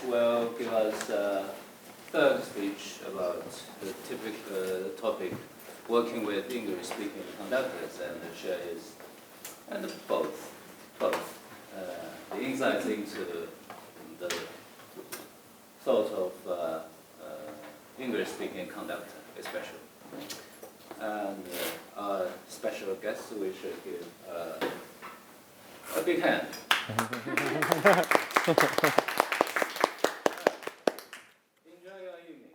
will give us a third speech about the typical topic, working with English-speaking conductors, and share his, and both, the insights into the thought of English-speaking conductor, especially. And our special guest, we should give a big hand. Enjoy your evening.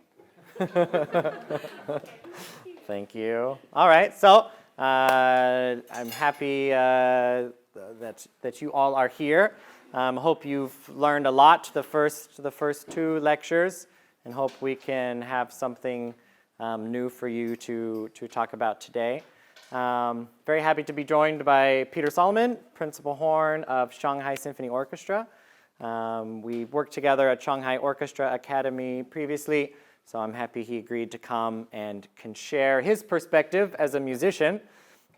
Thank you. All right, so I'm happy that you all are here. Hope you've learned a lot the first two lectures, and hope we can have something new for you to talk about today. Very happy to be joined by Peter Solomon, Principal Horn of Shanghai Symphony Orchestra. We worked together at Shanghai Orchestra Academy previously, so I'm happy he agreed to come and can share his perspective as a musician,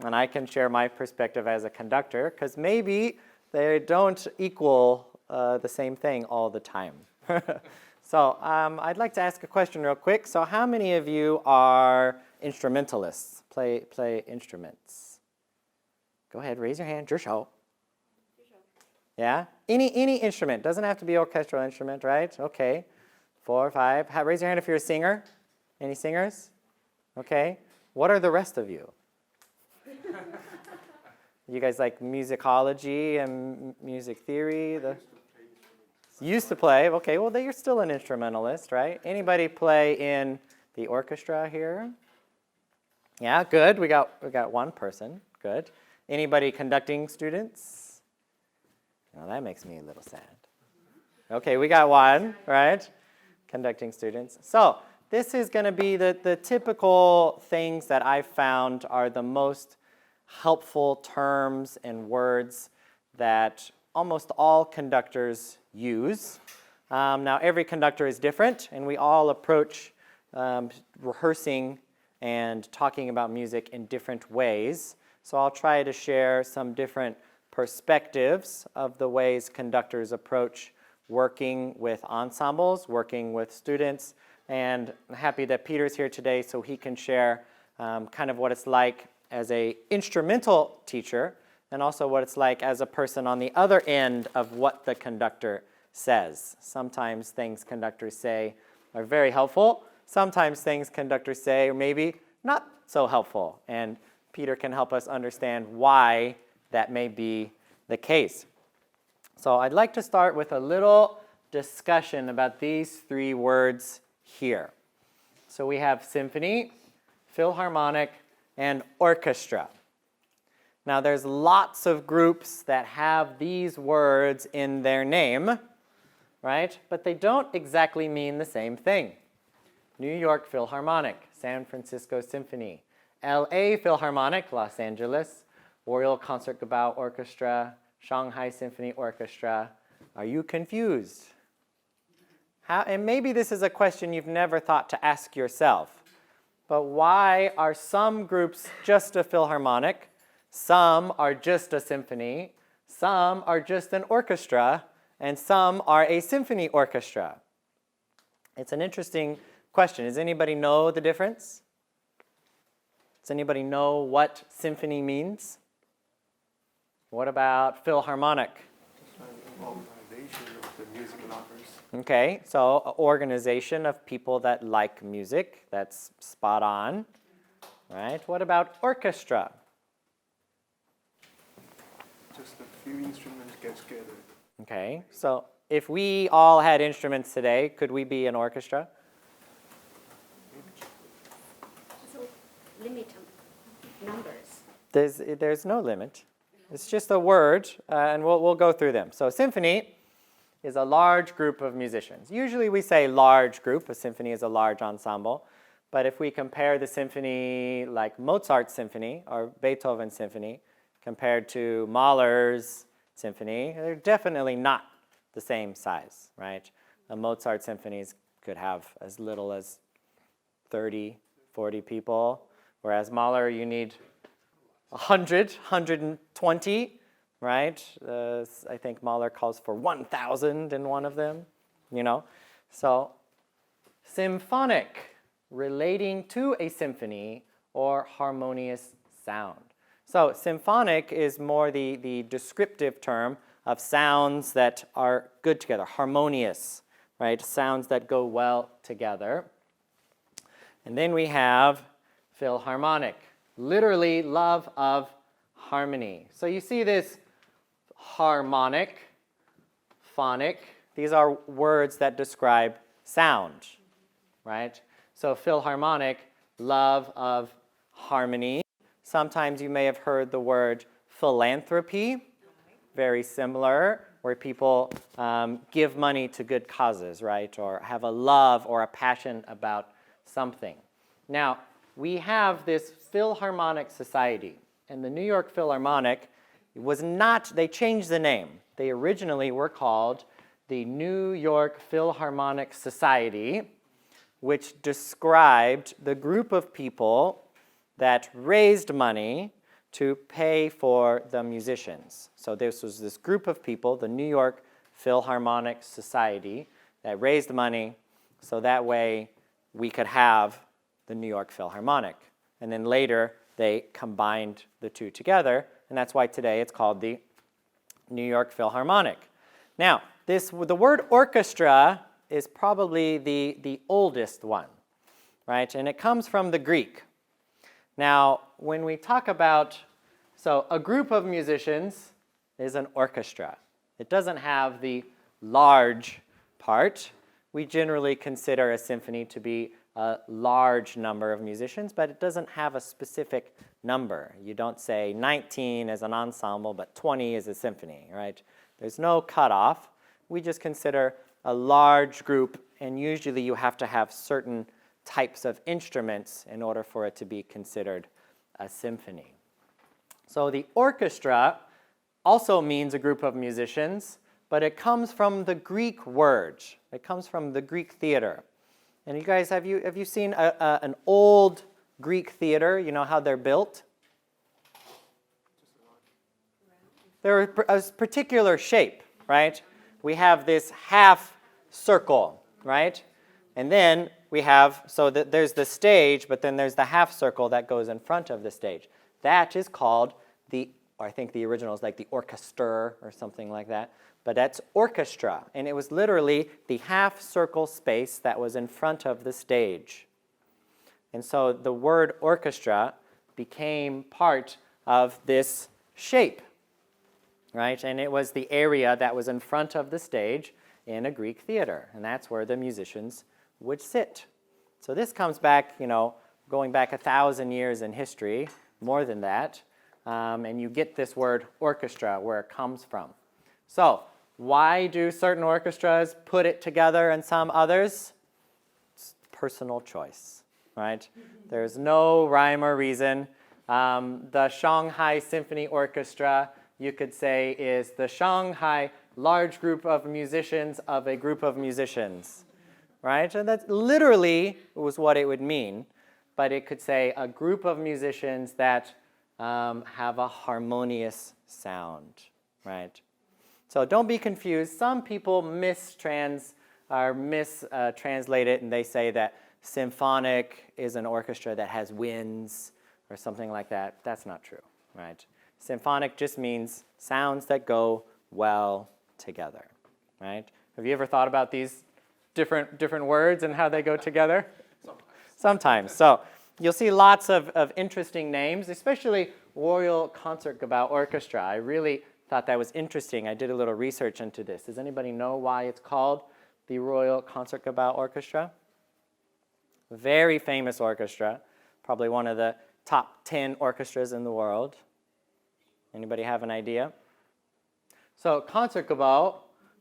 and I can share my perspective as a conductor, because maybe they don't equal the same thing all the time. So I'd like to ask a question real quick. So how many of you are instrumentalists, play instruments? Go ahead, raise your hand. 举手. Yeah? Any instrument. Doesn't have to be orchestral instrument, right? Okay. 4 or 5. Raise your hand if you're a singer. Any singers? Okay. What are the rest of you? You guys like musicology and music theory? Used to play. Okay, well, you're still an instrumentalist, right? Anybody play in the orchestra here? Yeah, good. We got one person. Good. Anybody conducting students? Well, that makes me a little sad. Okay, we got one, right? Conducting students. So this is going to be the typical things that I've found are the most helpful terms and words that almost all conductors use. Now, every conductor is different, and we all approach rehearsing and talking about music in different ways. So I'll try to share some different perspectives of the ways conductors approach working with ensembles, working with students, and I'm happy that Peter's here today so he can share kind of what it's like as an instrumental teacher, and also what it's like as a person on the other end of what the conductor says. Sometimes things conductors say are very helpful. Sometimes things conductors say are maybe not so helpful. And Peter can help us understand why that may be the case. So I'd like to start with a little discussion about these 3 words here. So we have symphony, philharmonic, and orchestra. Now, there's lots of groups that have these words in their name, right? But they don't exactly mean the same thing. New York Philharmonic, San Francisco Symphony, LA Philharmonic, Los Angeles, Royal Concertgebouw Orchestra, Shanghai Symphony Orchestra. Are you confused? And maybe this is a question you've never thought to ask yourself, but why are some groups just a philharmonic? Some are just a symphony, some are just an orchestra, and some are a symphony orchestra. It's an interesting question. Does anybody know the difference? Does anybody know what symphony means? What about philharmonic? Organization of the music lovers. Okay, so an organization of people that like music. That's spot on, right? What about orchestra? Just a few instruments get together. Okay, so if we all had instruments today, could we be an orchestra? So limit numbers. There's no limit. It's just a word, and we'll go through them. So symphony is a large group of musicians. Usually we say large group. A symphony is a large ensemble. But if we compare the symphony like Mozart's symphony or Beethoven's symphony compared to Mahler's symphony, they're definitely not the same size, right? The Mozart symphonies could have as little as 30, 40 people, whereas Mahler, you need 100, 120, right? I think Mahler calls for 1,000 in one of them. you know. So symphonic, relating to a symphony or harmonious sound. So symphonic is more the descriptive term of sounds that are good together, harmonious, right? Sounds that go well together. And then we have philharmonic, literally love of harmony. So you see this harmonic, phonic. These are words that describe sound, right? So philharmonic, love of harmony. Sometimes you may have heard the word philanthropy, very similar, where people give money to good causes, right? Or have a love or a passion about something. Now, we have this Philharmonic Society, and the New York Philharmonic was not, they changed the name. They originally were called the New York Philharmonic Society, which described the group of people that raised money to pay for the musicians. So this was this group of people, the New York Philharmonic Society, that raised money so that way we could have the New York Philharmonic. And then later they combined the two together, and that's why today it's called the New York Philharmonic. Now, the word orchestra is probably the oldest one, right? And it comes from the Greek. Now, when we talk about, so a group of musicians is an orchestra. It doesn't have the large part. We generally consider a symphony to be a large number of musicians, but it doesn't have a specific number. You don't say 19 as an ensemble, but 20 as a symphony, right? There's no cutoff. We just consider a large group, and usually you have to have certain types of instruments in order for it to be considered a symphony. So the orchestra also means a group of musicians, but it comes from the Greek word. It comes from the Greek theater. And you guys, have you seen an old Greek theater? You know how they're built? They're a particular shape, right? We have this half circle, right? And then we have, so that there's the stage, but then there's the half circle that goes in front of the stage. That is called or I think the original is like the orchestra or something like that. But that's orchestra, and it was literally the half circle space that was in front of the stage. And so the word orchestra became part of this shape, right? And it was the area that was in front of the stage in a Greek theater, and that's where the musicians would sit. So this comes back, going back 1,000 years in history, more than that, and you get this word orchestra where it comes from. So why do certain orchestras put it together and some others? It's personal choice, right? There's no rhyme or reason. The Shanghai Symphony Orchestra, you could say, is the Shanghai large group of musicians of a group of musicians, right? And that literally was what it would mean, but it could say a group of musicians that have a harmonious sound, right? So don't be confused. Some people mistranslate it, and they say that symphonic is an orchestra that has winds or something like that. That's not true, right? Symphonic just means sounds that go well together, right? Have you ever thought about these different words and how they go together? Sometimes. So you'll see lots of interesting names, especially Royal Concertgebouw Orchestra. I really thought that was interesting. I did a little research into this. Does anybody know why it's called the Royal Concertgebouw Orchestra? Very famous orchestra, probably one of the top 10 orchestras in the world. Anybody have an idea? So Concertgebouw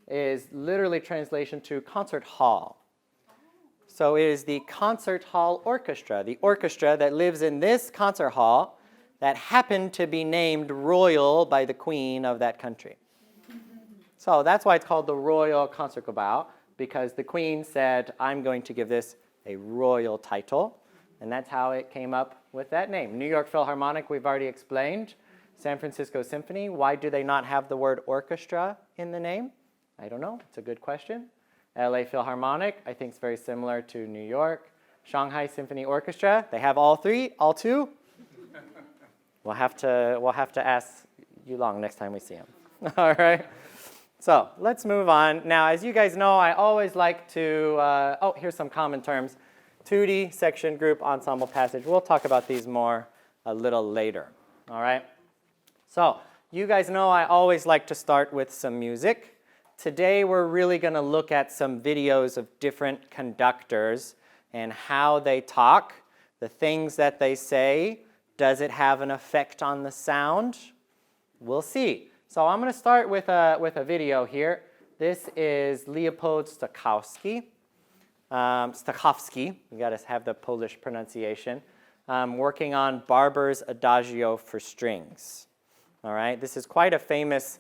is literally translation to concert hall. So it is the concert hall orchestra, the orchestra that lives in this concert hall that happened to be named royal by the queen of that country. So that's why it's called the Royal Concertgebouw, because the queen said, I'm going to give this a royal title, and that's how it came up with that name. New York Philharmonic, we've already explained. San Francisco Symphony, why do they not have the word orchestra in the name? I don't know. It's a good question. LA Philharmonic, I think it's very similar to New York. Shanghai Symphony Orchestra, they have all three, all two. We'll have to ask Yulong next time we see him. All right. So let's move on. Now, as you guys know, I always like to, here's some common terms. 2D, section, group, ensemble, passage. We'll talk about these more a little later. All right. So you guys know I always like to start with some music. Today, we're really going to look at some videos of different conductors and how they talk, the things that they say. Does it have an effect on the sound? We'll see. So I'm going to start with a video here. This is Leopold Stokowski. Stokowski, you got to have the Polish pronunciation, working on Barber's Adagio for strings. All right, this is quite a famous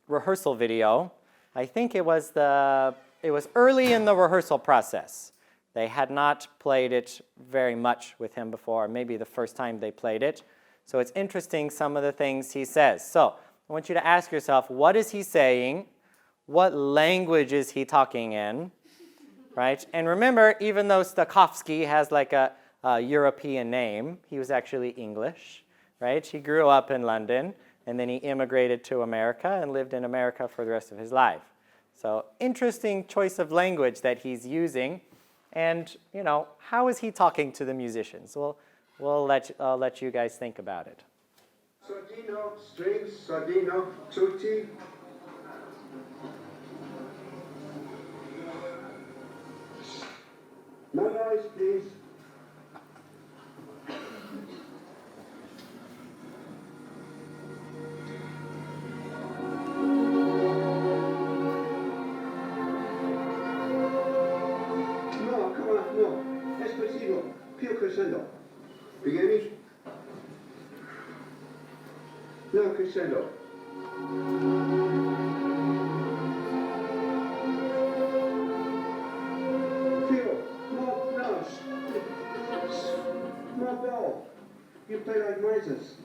rehearsal video. I think it was early in the rehearsal process. They had not played it very much with him before, maybe the first time they played it. So it's interesting some of the things he says. So I want you to ask yourself, what is he saying? What language is he talking in? Right? And remember, even though Stokowski has like a European name, he was actually English. Right? He grew up in London, and then he immigrated to America and lived in America for the rest of his life. So interesting choice of language that he's using. And, you know, how is he talking to the musicians? I'll let you guys think about it. Sordino, strings, Sordino, tutti. No noise, please. Più crescendo. Beginning. No crescendo. Più. More notes. More ball. You play like Moses.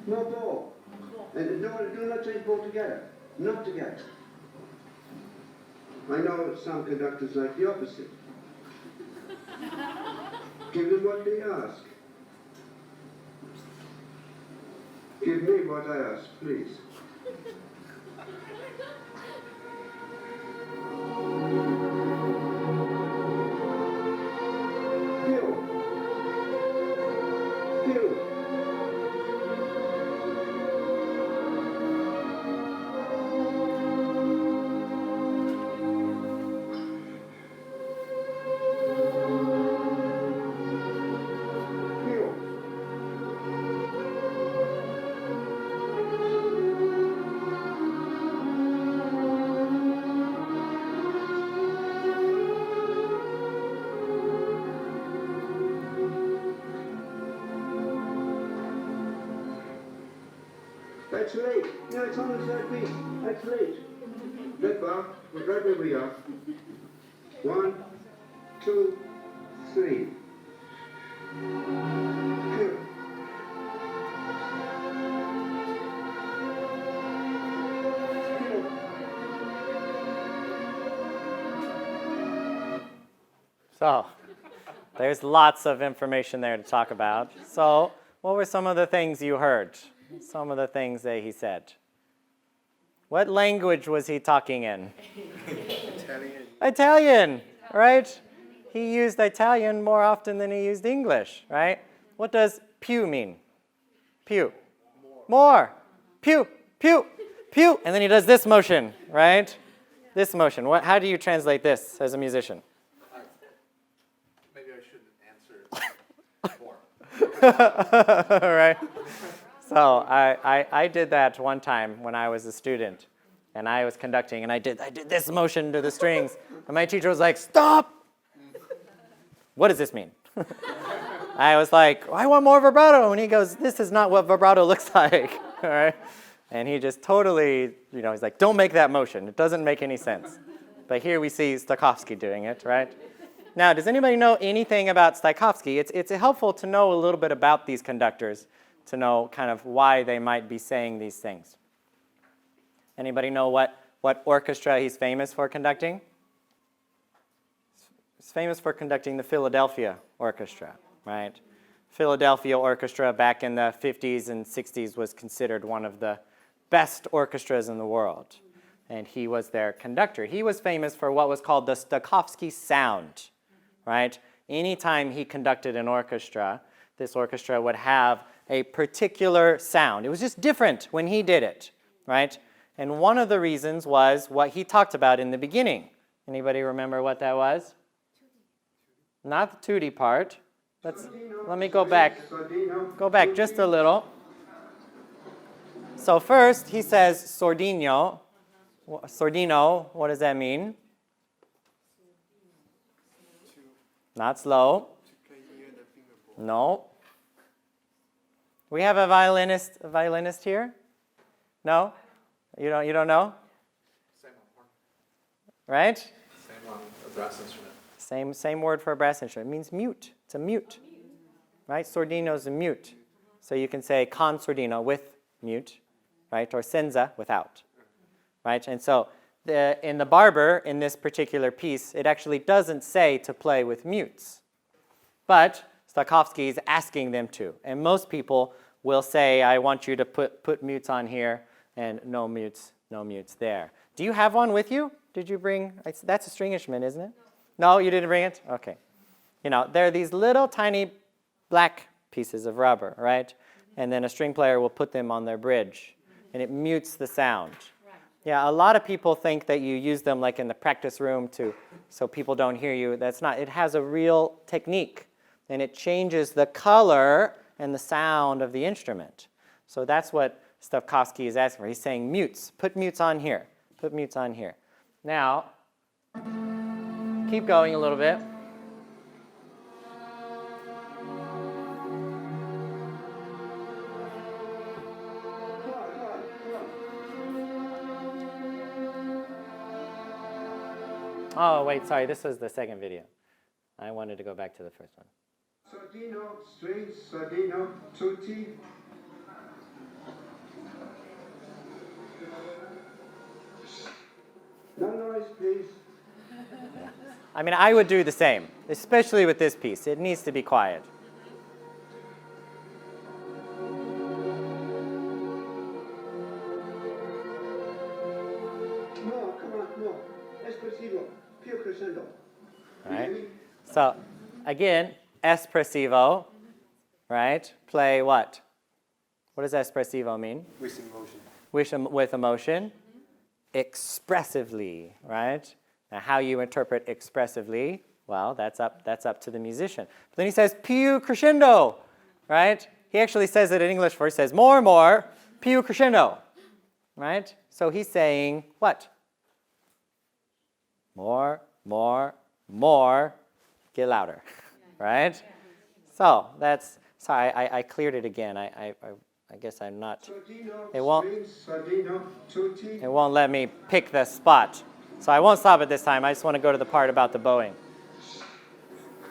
More ball. And do not change ball together. Not together. I know some conductors like the opposite. Give them what they ask. Give me what I ask, please. Più. Più. That's late. No, it's on the third beat. That's late. That bar, right where we are. 1, 2, 3. Two. So there's lots of information there to talk about. So what were some of the things you heard? Some of the things that he said. What language was he talking in? Italian. Italian, right? He used Italian more often than he used English, right? What does più mean? Più. More. Più, più, più. And then he does this motion, right? This motion. How do you translate this as a musician? Maybe I shouldn't answer more. All right. So I did that one time when I was a student, and I was conducting, and I did this motion to the strings, and my teacher was like, "Stop! What does this mean?" I was like, "I want more vibrato," and he goes, "This is not what vibrato looks like." All right, and he just totally, he's like, "Don't make that motion. It doesn't make any sense." But here we see Stokowski doing it, right? Now, does anybody know anything about Stokowski? It's helpful to know a little bit about these conductors, to know kind of why they might be saying these things. Anybody know what orchestra he's famous for conducting? He's famous for conducting the Philadelphia Orchestra, right? Philadelphia Orchestra back in the 50s and 60s was considered one of the best orchestras in the world. And he was their conductor. He was famous for what was called the Stokowski sound, right? Anytime he conducted an orchestra, this orchestra would have a particular sound. It was just different when he did it, right? And one of the reasons was what he talked about in the beginning. Anybody remember what that was? Not the tutti part. Let me go back. Go back just a little. So first he says sordino. Sordino, what does that mean? Not slow. No. We have a violinist here? No? You don't know? Same on Right? Same on a brass instrument. Same word for a brass instrument. It means mute. It's a mute. Right? Sordino is a mute. So you can say con sordino with mute, right? Or senza without. Right? And so in the barber, in this particular piece, it actually doesn't say to play with mutes. But Stokowski is asking them to. And most people will say, I want you to put mutes on here and no mutes there. Do you have one with you? Did you bring? That's a string instrument, isn't it? No, you didn't bring it? Okay. You know, there are these little tiny black pieces of rubber, right? And then a string player will put them on their bridge, and it mutes the sound. Yeah, a lot of people think that you use them like in the practice room so people don't hear you. That's not. It has a real technique, and it changes the color and the sound of the instrument. So that's what Stokowski is asking for. He's saying mutes. Put mutes on here. Put mutes on here. Now, keep going a little bit. Oh, wait, sorry, this was the second video. I wanted to go back to the first one. Sordino, strings, sordino, tutti. No noise, please. I mean, I would do the same, especially with this piece. It needs to be quiet. No, come on, no. Espressivo, più crescendo. Right? So, again, espressivo, right? Play what? What does espressivo mean? With emotion. With emotion. Expressively, right? Now, how you interpret expressively, well, that's up to the musician. But then he says più crescendo, right? He actually says it in English first. He says more, più crescendo, right? So he's saying what? More, get louder, right? So that's, sorry, I cleared it again. I guess I'm not, it won't let me pick the spot. So I won't stop it this time. I just want to go to the part about the bowing.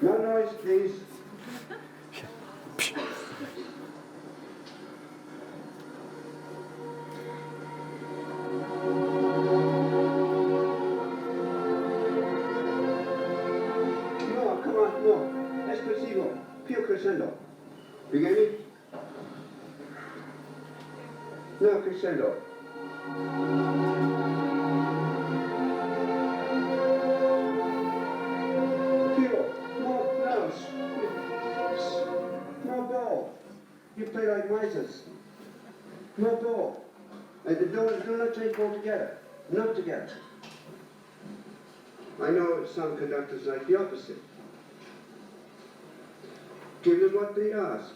No noise, please. No, come on, no. Espressivo, più crescendo. Beginning. No, crescendo. No ball. You play like misers. No ball. And do not take all together. Not together. I know some conductors like the opposite. Give them what they ask.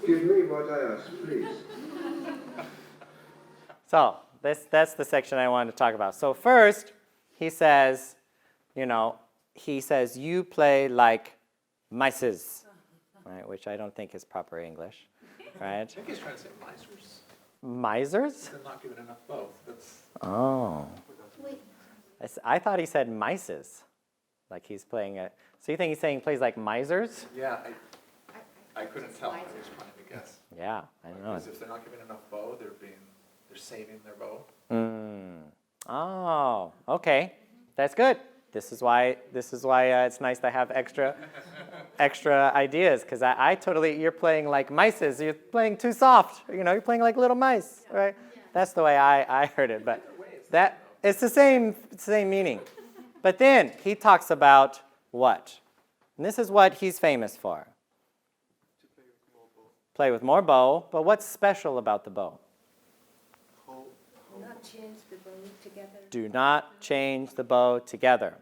Give me what I ask, please. So that's the section I wanted to talk about. So first, he says, you play like mices, right? Which I don't think is proper English, right? I think he's trying to say misers. Misers? They're not giving enough both. That's Oh. Wait, I thought he said mices, like he's playing a. So you think he's saying he plays like misers? yeah. I couldn't tell. I was trying to guess. Yeah, I don't know. Because if they're not giving enough bow, they're saving their bow. Oh, okay. That's good. This is why it's nice to have extra ideas, because I totally, you're playing like mices. You're playing too soft. You're playing like little mice, right? That's the way I heard it, but it's the same meaning. But then he talks about what? And this is what he's famous for. Play with more bow, but what's special about the bow? Not change the bow together. Do not change the bow together,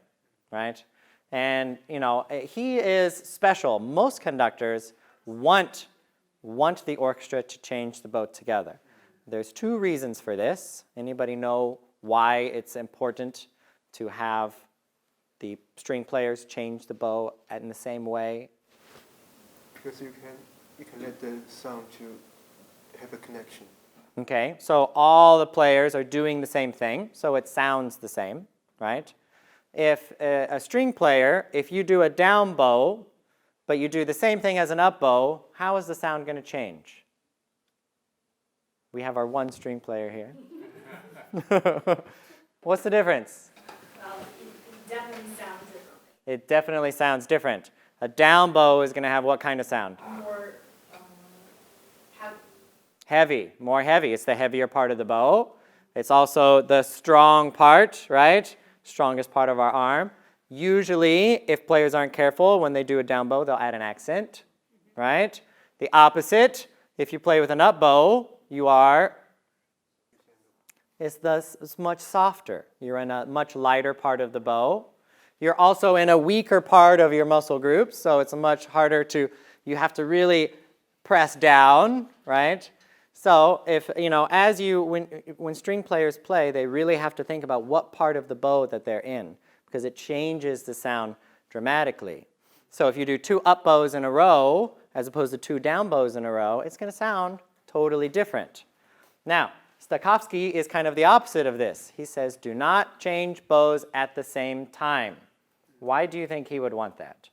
right? And, he is special. Most conductors want the orchestra to change the bow together. There's 2 reasons for this. Anybody know why it's important to have the string players change the bow in the same way? Because you can let the sound to have a connection. Okay, so all the players are doing the same thing, so it sounds the same, right? If a string player, if you do a down bow, but you do the same thing as an up bow, how is the sound going to change? We have our 1 string player here. What's the difference? It definitely sounds different. It definitely sounds different. A down bow is going to have what kind of sound? More heavy. Heavy, more heavy. It's the heavier part of the bow. It's also the strong part, right? Strongest part of our arm. Usually, if players aren't careful, when they do a down bow, they'll add an accent, right? The opposite, if you play with an up bow, it's much softer. You're in a much lighter part of the bow. You're also in a weaker part of your muscle groups, so it's much harder you have to really press down, right? So if, when string players play, they really have to think about what part of the bow that they're in, because it changes the sound dramatically. So if you do 2 up bows in a row, as opposed to 2 down bows in a row, it's going to sound totally different. Now, Stokowski is kind of the opposite of this. He says, do not change bows at the same time. Why do you think he would want that?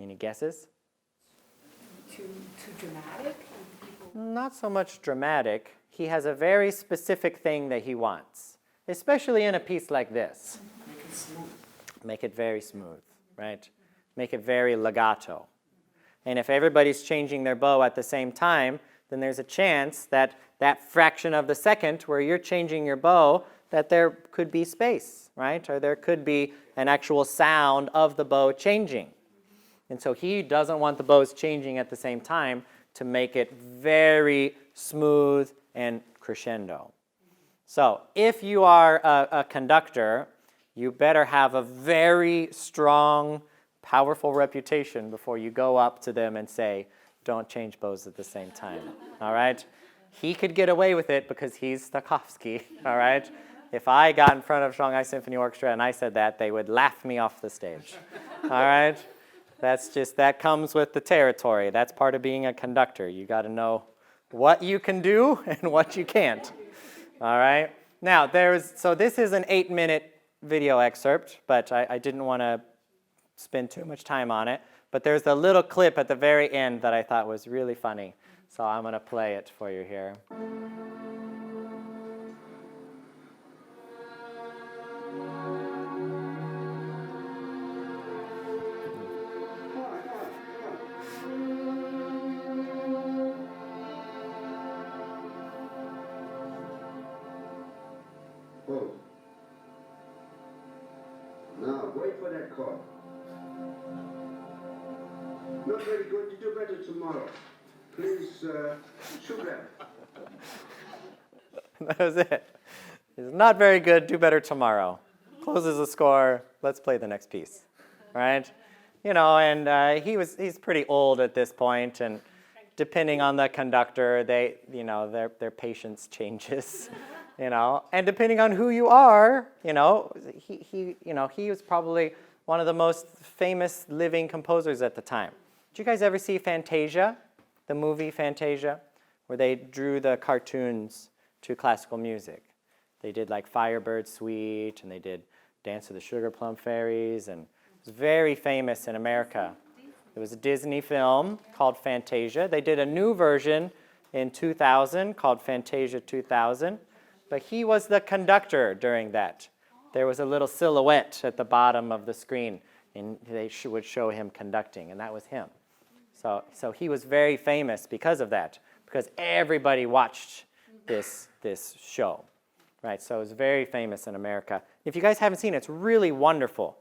Any guesses? Too dramatic? Not so much dramatic. He has a very specific thing that he wants, especially in a piece like this. Make it smooth. Make it very smooth, right? Make it very legato. And if everybody's changing their bow at the same time, then there's a chance that fraction of the second where you're changing your bow, that there could be space, right? Or there could be an actual sound of the bow changing. And so he doesn't want the bows changing at the same time to make it very smooth and crescendo. So if you are a conductor, you better have a very strong, powerful reputation before you go up to them and say, don't change bows at the same time, all right? He could get away with it because he's Stokowski, all right? If I got in front of Shanghai Symphony Orchestra and I said that, they would laugh me off the stage, all right? That comes with the territory. That's part of being a conductor. You got to know what you can do and what you can't, all right? Now, so this is an 8-minute video excerpt, but I didn't want to spend too much time on it. But there's a little clip at the very end that I thought was really funny. So I'm going to play it for you here. Hold. Now, wait for that chord. Not very good. You do better tomorrow. Please, sugar. That was it. It's not very good. Do better tomorrow. Closes the score. Let's play the next piece, right? And he's pretty old at this point, and depending on the conductor, their patience changes, and depending on who you are, he was probably one of the most famous living composers at the time. Did you guys ever see Fantasia, the movie Fantasia, where they drew the cartoons to classical music? They did like Firebird Suite, and they did Dance of the Sugar Plum Fairies, and it was very famous in America. It was a Disney film called Fantasia. They did a new version in 2000 called Fantasia 2000, but he was the conductor during that. there was a little silhouette at the bottom of the screen, and they would show him conducting, and that was him. So he was very famous because of that, because everybody watched this show, right? So it was very famous in America. If you guys haven't seen it, it's really wonderful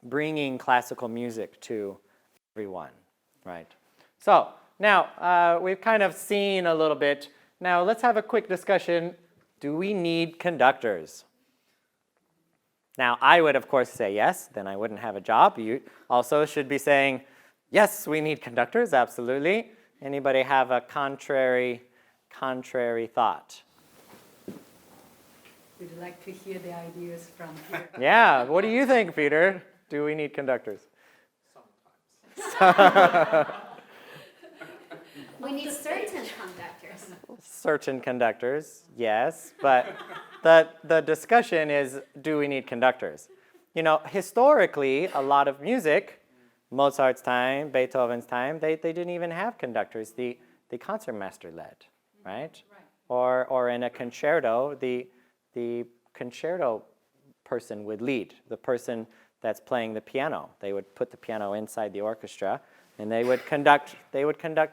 bringing classical music to everyone, right? So now we've kind of seen a little bit. Now let's have a quick discussion. Do we need conductors? Now I would of course say yes, then I wouldn't have a job. You also should be saying, yes, we need conductors, absolutely. Anybody have a contrary thought? We'd like to hear the ideas from Peter. Yeah, what do you think, Peter? Do we need conductors? We need certain conductors. Certain conductors, yes, but the discussion is, do we need conductors? You know, historically, a lot of music, Mozart's time, Beethoven's time, they didn't even have conductors. The concertmaster led, right? Or in a concerto, the concerto person would lead, the person that's playing the piano. They would put the piano inside the orchestra, and they would conduct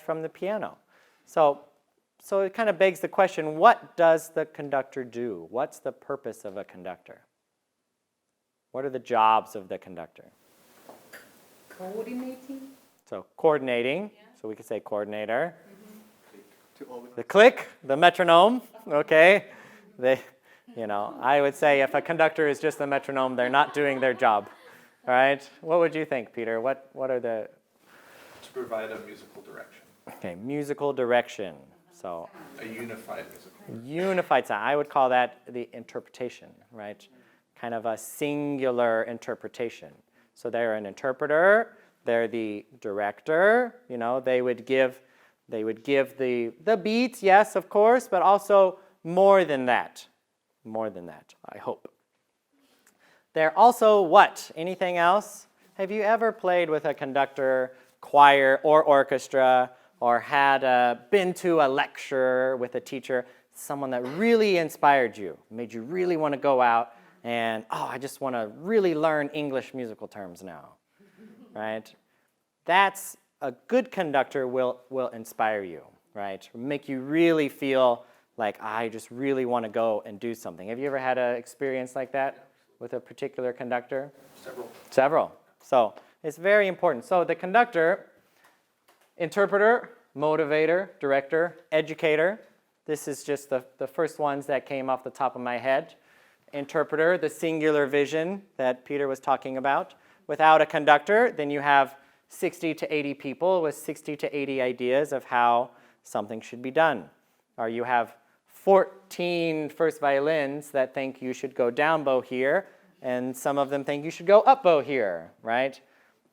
from the piano. So it kind of begs the question, what does the conductor do? What's the purpose of a conductor? What are the jobs of the conductor? Coordinating? So coordinating, so we could say coordinator. To organize. The click, the metronome, okay? I would say if a conductor is just a metronome, they're not doing their job, all right? What would you think, Peter? What are the... To provide a musical direction. Okay, musical direction. So A unified musical. unified sound, I would call that the interpretation, right? Kind of a singular interpretation. So they're an interpreter, they're the director, they would give the beats, yes, of course, but also more than that, I hope. They're also what? Anything else? Have you ever played with a conductor, choir, or orchestra, or been to a lecture with a teacher, someone that really inspired you, made you really want to go out and, I just want to really learn English musical terms now, right? That's a good conductor will inspire you, right? Make you really feel like, I just really want to go and do something. Have you ever had an experience like that with a particular conductor? Several. So it's very important. So the conductor, interpreter, motivator, director, educator. This is just the first ones that came off the top of my head. Interpreter, the singular vision that Peter was talking about. Without a conductor, then you have 60 to 80 people with 60 to 80 ideas of how something should be done. Or you have 14 first violins that think you should go down bow here, and some of them think you should go up bow here, right?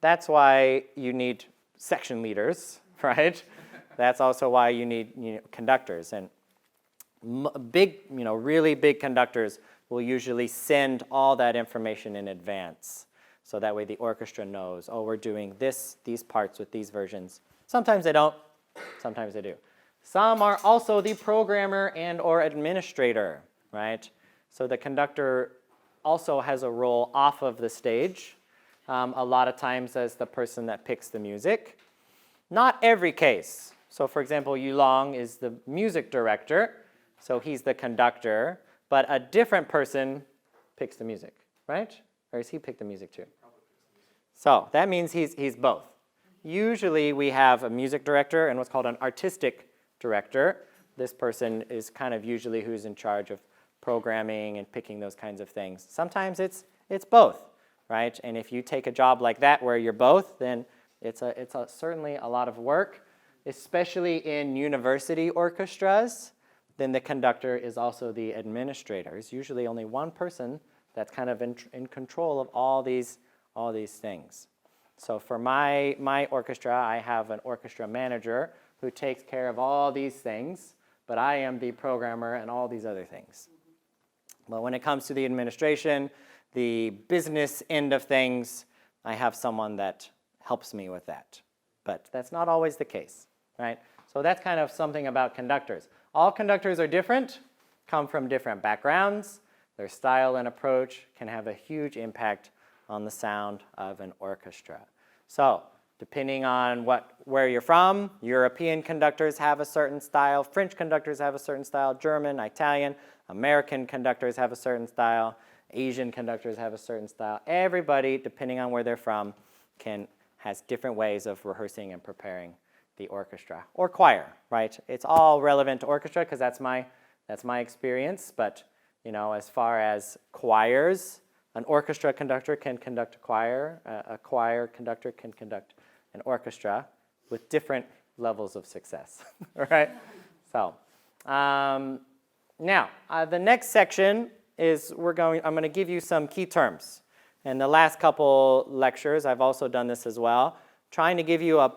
That's why you need section leaders, right? That's also why you need conductors. And really big conductors will usually send all that information in advance. So that way the orchestra knows, we're doing these parts with these versions. Sometimes they don't, sometimes they do. Some are also the programmer and or administrator, right? So the conductor also has a role off of the stage, a lot of times as the person that picks the music. Not every case. So for example, Yulong is the music director, so he's the conductor, but a different person picks the music, right? Or does he pick the music too? So that means he's both. Usually we have a music director and what's called an artistic director. This person is kind of usually who's in charge of programming and picking those kinds of things. Sometimes it's both, right? And if you take a job like that where you're both, then it's certainly a lot of work, especially in university orchestras. Then the conductor is also the administrator. It's usually only one person that's kind of in control of all these things. So for my orchestra, I have an orchestra manager who takes care of all these things, but I am the programmer and all these other things. But when it comes to the administration, the business end of things, I have someone that helps me with that. But that's not always the case, right? So that's kind of something about conductors. All conductors are different, come from different backgrounds. their style and approach can have a huge impact on the sound of an orchestra. So, depending on where you're from, European conductors have a certain style, French conductors have a certain style, German, Italian, American conductors have a certain style, Asian conductors have a certain style. Everybody, depending on where they're from, has different ways of rehearsing and preparing the orchestra or choir, right? It's all relevant to orchestra because that's my experience. But as far as choirs, an orchestra conductor can conduct a choir conductor can conduct an orchestra with different levels of success, right? So now the next section is I'm going to give you some key terms. And the last couple lectures, I've also done this as well, trying to give you a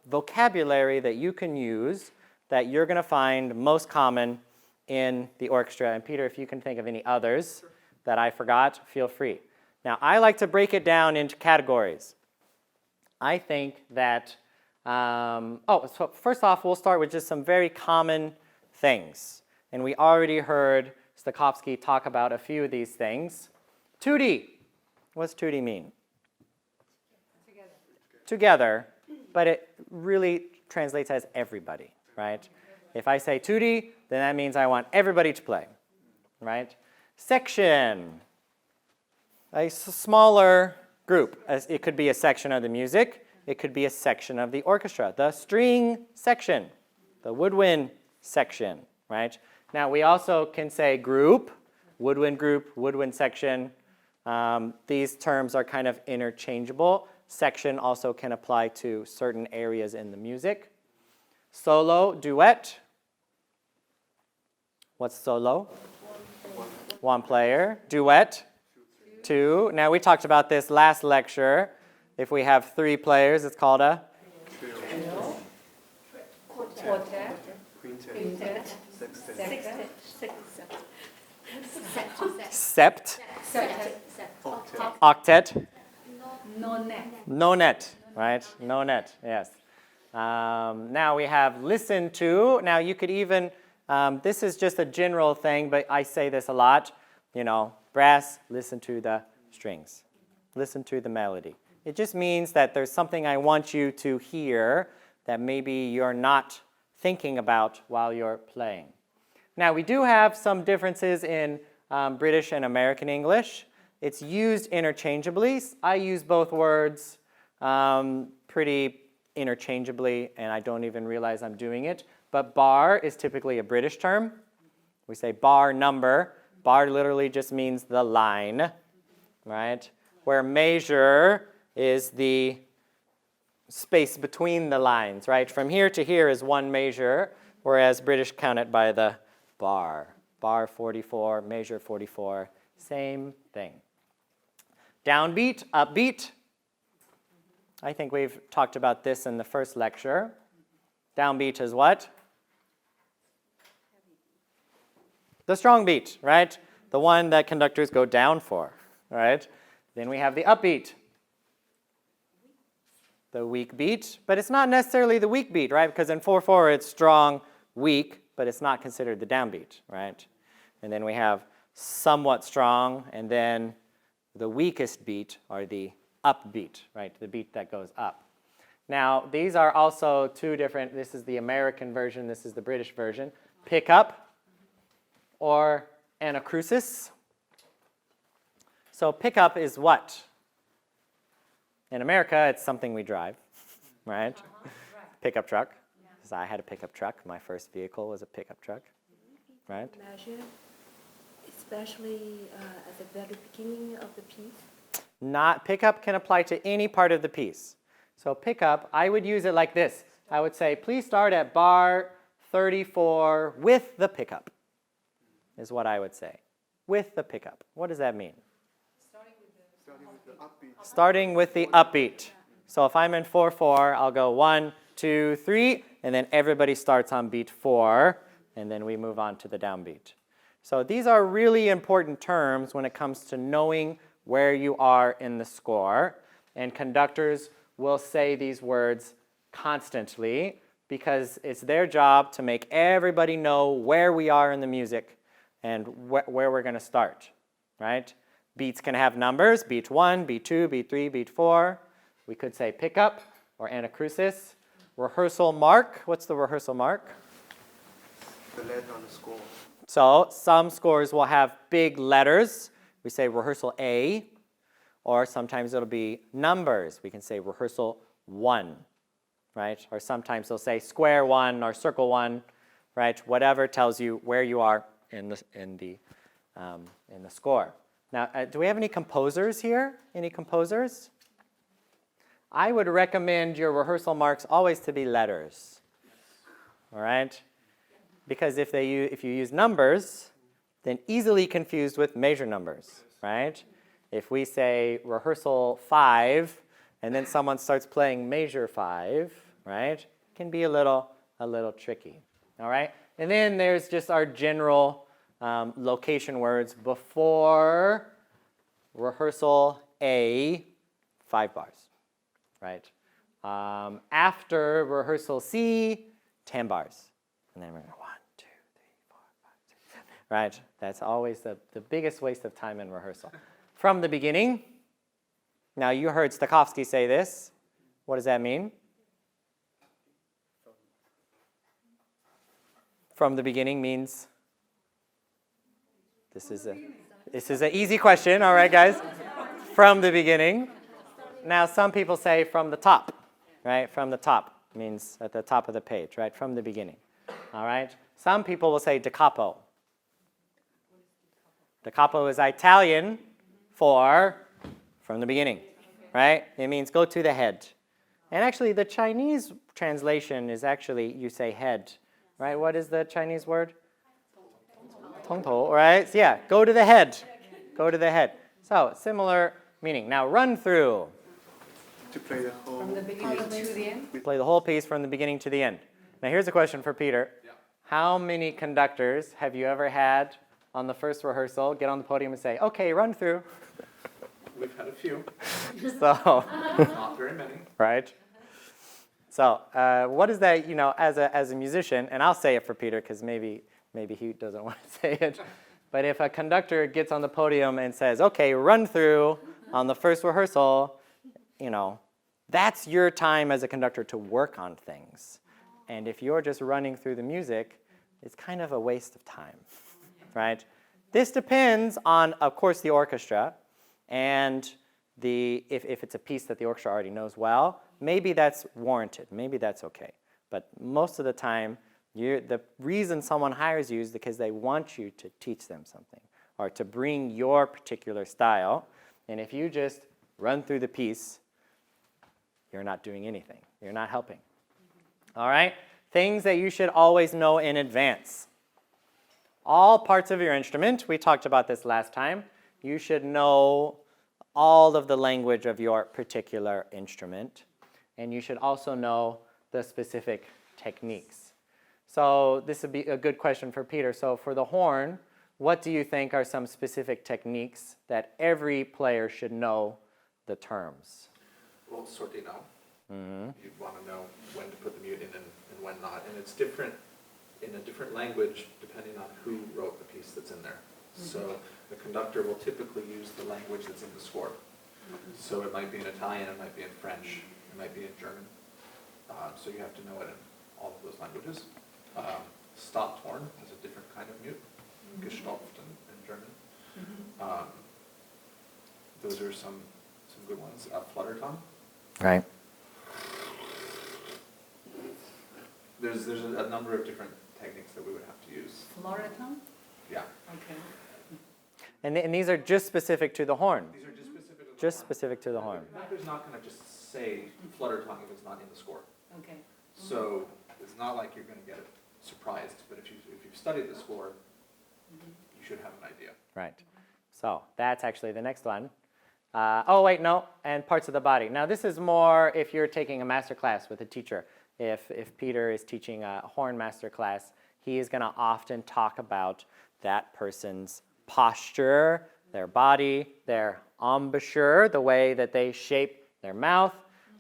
vocabulary that you can use that you're going to find most common in the orchestra. And Peter, if you can think of any others that I forgot, feel free. Now, I like to break it down into categories. I think that, so first off, we'll start with just some very common things. And we already heard Stokowski talk about a few of these things. 2D. What's 2D mean? Together, but it really translates as everybody, right? If I say 2D, then that means I want everybody to play, right? Section, a smaller group. It could be a section of the music. It could be a section of the orchestra. The string section, the woodwind section, right? Now, we also can say group, woodwind section. These terms are kind of interchangeable. Section also can apply to certain areas in the music. Solo, duet. What's solo? One player. Duet, two. Now, we talked about this last lecture. If we have 3 players, it's called a? Quartet. Quintet. Sextet. Sept. Octet. Nonet, right? Nonet, yes. Now we have listen to. Now you could even, this is just a general thing, but I say this a lot. Brass, listen to the strings. Listen to the melody. It just means that there's something I want you to hear that maybe you're not thinking about while you're playing. Now we do have some differences in British and American English. It's used interchangeably. I use both words pretty interchangeably, and I don't even realize I'm doing it. But bar is typically a British term. We say bar number. Bar literally just means the line, right? Where measure is the space between the lines, right? From here to here is one measure, whereas British count it by the bar. Bar 44, measure 44, same thing. Downbeat, upbeat. I think we've talked about this in the first lecture. Downbeat is what? The strong beat, right? The one that conductors go down for, right? Then we have the upbeat. The weak beat, but it's not necessarily the weak beat, right? Because in 4/4 it's strong, weak, but it's not considered the downbeat, right? And then we have somewhat strong, and then the weakest beat are the upbeat, right? The beat that goes up. Now, these are also 2 different, this is the American version, this is the British version. Pickup or anacrusis. So pickup is what? In America, it's something we drive, right? Pickup truck. Because I had a pickup truck. My first vehicle was a pickup truck, right? Measure, especially at the very beginning of the piece. Not pickup can apply to any part of the piece. So pickup, I would use it like this. I would say, please start at bar 34 with the pickup, is what I would say. With the pickup. What does that mean? Starting with the upbeat. So if I'm in 4/4, I'll go 1, 2, 3, and then everybody starts on beat 4, and then we move on to the downbeat. So these are really important terms when it comes to knowing where you are in the score, and conductors will say these words constantly because it's their job to make everybody know where we are in the music and where we're going to start, right? Beats can have numbers, beat 1, beat 2, beat 3, beat 4. We could say pickup or anacrusis. Rehearsal mark, what's the rehearsal mark? The letter on the score. So some scores will have big letters. We say rehearsal A, or sometimes it'll be numbers. We can say rehearsal 1, right? Or sometimes they'll say square 1 or circle 1, right? Whatever tells you where you are in the score. Now, do we have any composers here? Any composers? I would recommend your rehearsal marks always to be letters, all right? Because if you use numbers, then easily confused with measure numbers, right? If we say rehearsal 5, and then someone starts playing measure 5, right? It can be a little tricky, all right? And then there's just our general location words before rehearsal A, 5 bars, right? After rehearsal C, 10 bars. And then we're going 1, 2, 3, 4, 5, 6, 7. Right? That's always the biggest waste of time in rehearsal. From the beginning. Now you heard Stokowski say this. What does that mean? From the beginning means, this is an easy question, all right, guys? From the beginning. Now, some people say from the top, right? From the top means at the top of the page, right? From the beginning, all right? Some people will say da capo. Da capo is Italian for from the beginning, right? It means go to the head. And actually, the Chinese translation is actually, you say head, right? What is the Chinese word? 通头, right? So yeah, go to the head. Go to the head. So, similar meaning. Now, run through. To play the whole From the beginning to the end? Play the whole piece from the beginning to the end. Now, here's a question for Peter. Yeah. How many conductors have you ever had on the first rehearsal get on the podium and say, okay, run through? We've had a few, So, not very many. right? So, what is that, as a musician, and I'll say it for Peter because maybe he doesn't want to say it, but if a conductor gets on the podium and says, okay, run through on the first rehearsal, that's your time as a conductor to work on things. And if you're just running through the music, it's kind of a waste of time, right? This depends on, of course, the orchestra, and if it's a piece that the orchestra already knows well, maybe that's warranted, maybe that's okay. But most of the time, the reason someone hires you is because they want you to teach them something or to bring your particular style. And if you just run through the piece, you're not doing anything. You're not helping. All right? Things that you should always know in advance. All parts of your instrument, we talked about this last time, you should know all of the language of your particular instrument. And you should also know the specific techniques. So this would be a good question for Peter. So for the horn, what do you think are some specific techniques that every player should know the terms? Well, sortino. Mm-hmm. You want to know when to put the mute in and when not. And it's different in a different language depending on who wrote the piece that's in there. So the conductor will typically use the language that's in the score. So it might be in Italian, it might be in French, it might be in German. So you have to know it in all of those languages. Stopped horn is a different kind of mute, gestopft in German. Those are some good ones. Flutter tongue. Right. There's a number of different techniques that we would have to use. Floriton? Yeah. Okay. And these are just specific to the horn. These are just specific to the Just horn. specific to the horn. The conductor's not going to just say flutter tongue if it's not in the score. Okay. So it's not like you're going to get surprised, but if you've studied the score, you should have an idea. Right. So that's actually the next one. Oh, wait, no, and parts of the body. Now, this is more if you're taking a master class with a teacher. If Peter is teaching a horn master class, he is going to often talk about that person's posture, their body, their embouchure, the way that they shape their mouth,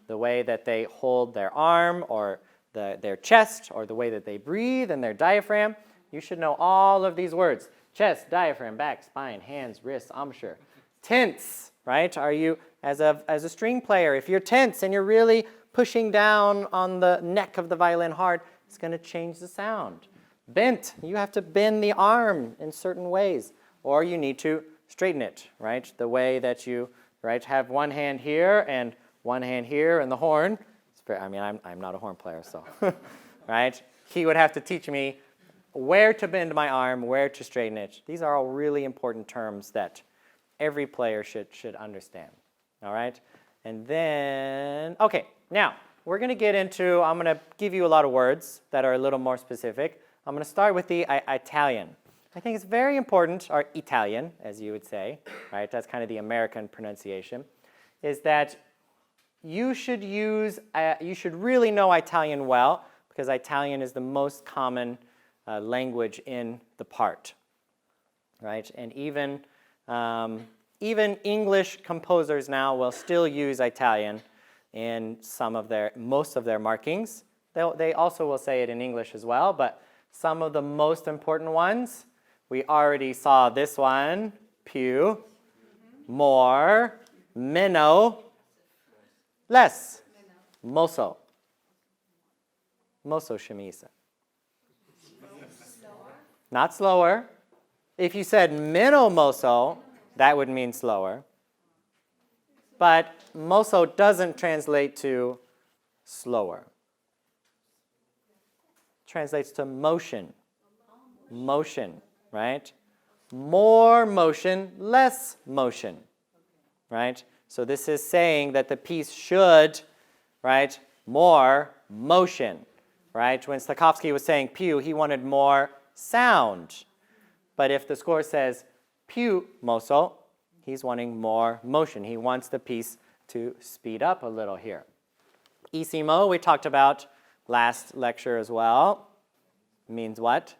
the way that they hold their arm or their chest, or the way that they breathe and their diaphragm. You should know all of these words. Chest, diaphragm, back, spine, hands, wrists, embouchure. Tense, right? Are you, as a string player, if you're tense and you're really pushing down on the neck of the violin hard, it's going to change the sound. Bent, you have to bend the arm in certain ways, or you need to straighten it, right? The way that you, right, have one hand here and one hand here and the horn. I mean, I'm not a horn player, so, right? He would have to teach me where to bend my arm, where to straighten it. These are all really important terms that every player should understand, all right? And then, okay, now we're going to get into, I'm going to give you a lot of words that are a little more specific. I'm going to start with the Italian. I think it's very important, or Italian, as you would say, right? That's kind of the American pronunciation, is that you should really know Italian well, because Italian is the most common language in the part, right? And even English composers now will still use Italian in most of their markings. They also will say it in English as well, but some of the most important ones, we already saw this one, più, more, meno, less, mosso, scemisa. Not slower. If you said meno mosso, that would mean slower. But mosso doesn't translate to slower. It translates to motion. Motion, right? More motion, less motion, right? So this is saying that the piece should, right, more motion, right? When Stokowski was saying più, he wanted more sound. But if the score says più mosso, he's wanting more motion. He wants the piece to speed up a little here. Issimo, we talked about last lecture as well. Means what?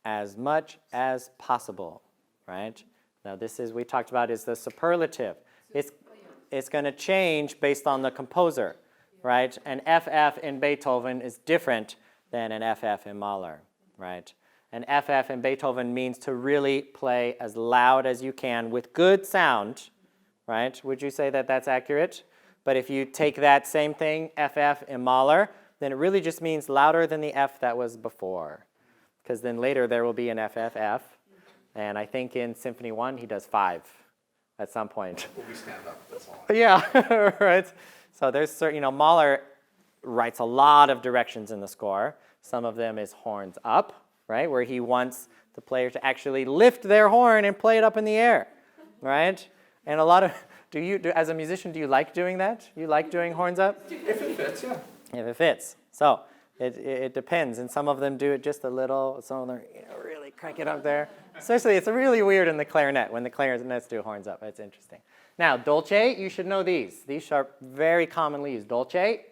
As much as possible, right? Now this is, we talked about, is the superlative. It's going to change based on the composer, right? An FF in Beethoven is different than an FF in Mahler, right? An FF in Beethoven means to really play as loud as you can with good sound, right? Would you say that that's accurate? But if you take that same thing, FF in Mahler, then it really just means louder than the F that was before. Because then later there will be an FFF. And I think in Symphony 1, he does 5 at some point. Well, we stand up, that's all. Yeah, right. So there's certain, Mahler writes a lot of directions in the score. Some of them is horns up, right, where he wants the player to actually lift their horn and play it up in the air, right? And a lot of, as a musician, do you like doing that? You like doing horns up? If it fits, yeah. If it fits. So it depends, and some of them do it just a little. Some of them really crank it up there. Especially, it's really weird in the clarinet when the clarinets do horns up. It's interesting. Now, dolce, you should know these. These are very commonly used. Dolce,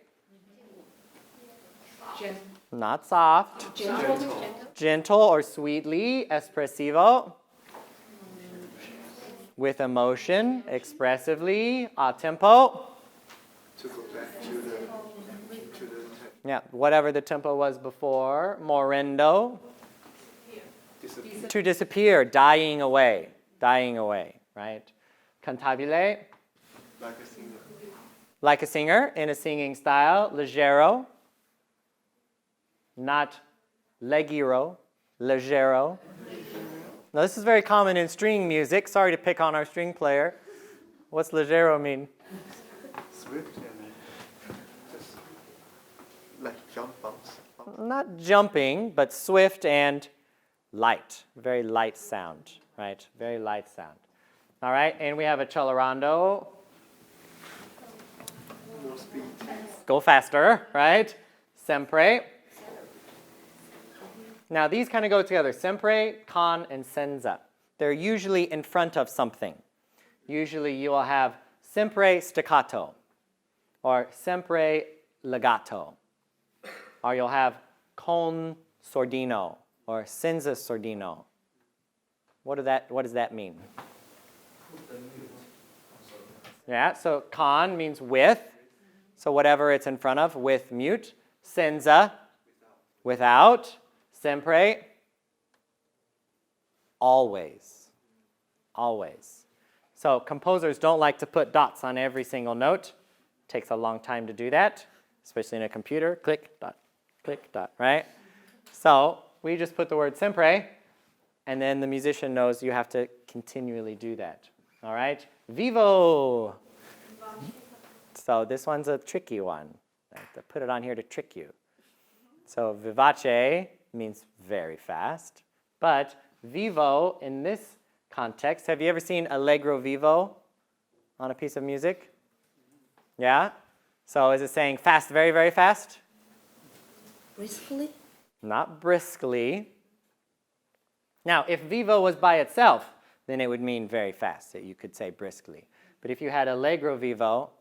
not soft. Gentle or sweetly, espressivo. With emotion, expressively, a tempo. To go back to the Yeah, whatever the tempo was before. Morendo. disappear. To disappear, dying away, right? Cantabile, Like a singer. like a singer in a singing style. Leggero, not leggero, leggero. Now this is very common in string music. Sorry to pick on our string player. What's leggero mean? Swift and just like bounce. Not jumping, but swift and light. Very light sound, right? Very light sound. All right, and we have a Celerando. More speed. Go faster, right? Sempre. Now these kind of go together. Sempre, con, and senza. They're usually in front of something. Usually you will have sempre staccato, or sempre legato, or you'll have con sordino, or senza sordino. What does that mean? Yeah, so con means with, so whatever it's in front of, with mute. Senza, without. Sempre, always. Always. So composers don't like to put dots on every single note. Takes a long time to do that, especially in a computer. Click, dot, right? So we just put the word sempre, and then the musician knows you have to continually do that. All right? Vivo. So this one's a tricky one. I have to put it on here to trick you. So vivace means very fast, but vivo in this context, have you ever seen allegro vivo on a piece of music? Yeah? So is it saying fast, very, very fast? Briskly? Not briskly. Now, if vivo was by itself, then it would mean very fast, that you could say briskly. But if you had allegro vivo,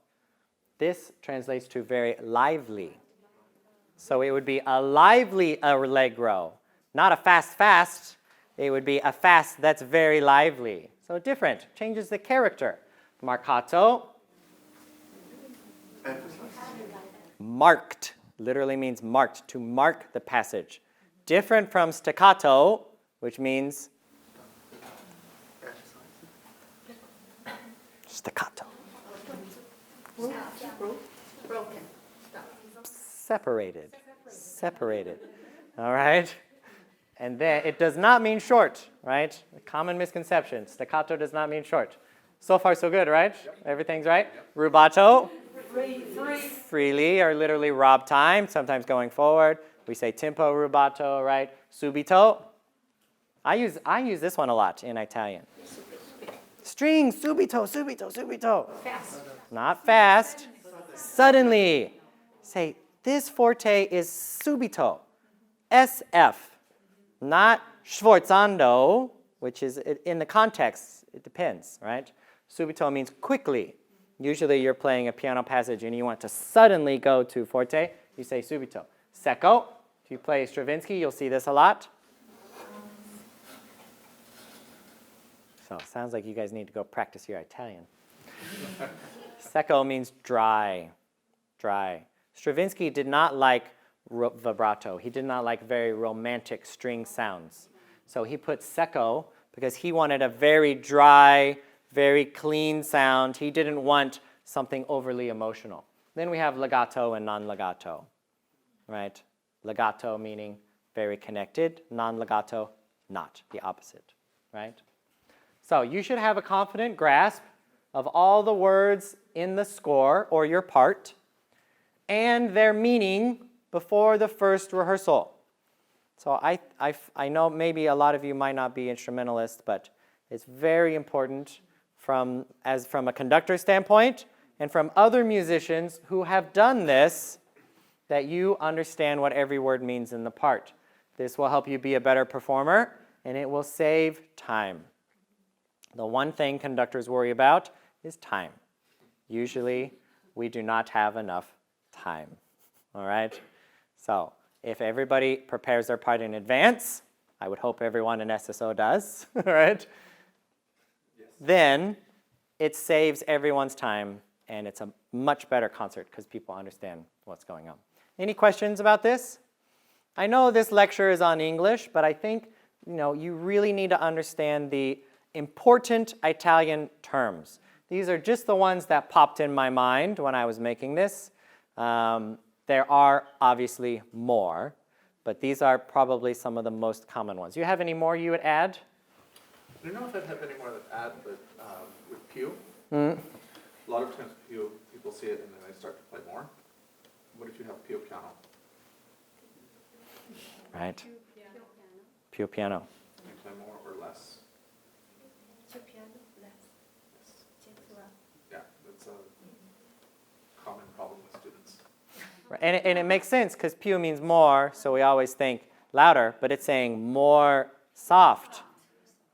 this translates to very lively. So it would be a lively allegro, not a fast fast. It would be a fast that's very lively. So different, changes the character. Marcato, marked, literally means marked, to mark the passage. Different from staccato, which means staccato. Broken. Separated. All right? And then it does not mean short, right? A common misconception. Staccato does not mean short. So far, so good, right? Yep. Everything's right? Yep. Rubato. Freely, or literally rob time, sometimes going forward. We say tempo rubato, right? Subito. I use this one a lot in Italian. String, subito. Fast. Not fast. Suddenly. Say, this forte is subito. SF. Not sforzando, which is in the context, it depends, right? Subito means quickly. Usually you're playing a piano passage and you want to suddenly go to forte, you say subito. Secco, if you play Stravinsky, you'll see this a lot. So it sounds like you guys need to go practice your Italian. Secco means dry. Stravinsky did not like vibrato. He did not like very romantic string sounds. So he put secco because he wanted a very dry, very clean sound. He didn't want something overly emotional. Then we have legato and non-legato, right? Legato meaning very connected, non-legato, not, the opposite, right? So you should have a confident grasp of all the words in the score or your part and their meaning before the first rehearsal. So I know maybe a lot of you might not be instrumentalists, but it's very important from a conductor standpoint and from other musicians who have done this, that you understand what every word means in the part. This will help you be a better performer, and it will save time. The one thing conductors worry about is time. Usually, we do not have enough time, all right? So if everybody prepares their part in advance, I would hope everyone in SSO does, all right? Yes. Then it saves everyone's time, and it's a much better concert because people understand what's going on. Any questions about this? I know this lecture is on English, but I think you really need to understand the important Italian terms. These are just the ones that popped in my mind when I was making this. There are obviously more, but these are probably some of the most common ones. You have any more you would add? I don't know if I'd have any more to add, but with pew, Mm. a lot of times pew, people see it and then they start to play more. What if you have pew piano? Right. Più piano. Can you play more or less? Yeah, that's a common problem with students. Right. And it makes sense because più means more, so we always think louder, but it's saying more soft,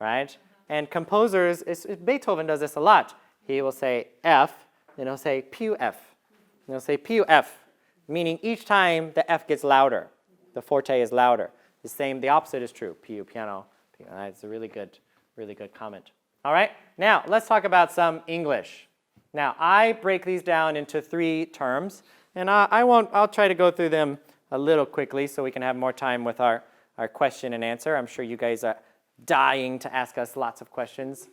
right? And composers, Beethoven does this a lot. He will say F, then he'll say più F. And he'll say più F, meaning each time the F gets louder, the forte is louder. The opposite is true, più piano. It's a really good comment. All right, now let's talk about some English. Now I break these down into 3 terms, and I'll try to go through them a little quickly so we can have more time with our question and answer. I'm sure you guys dying to ask us lots of questions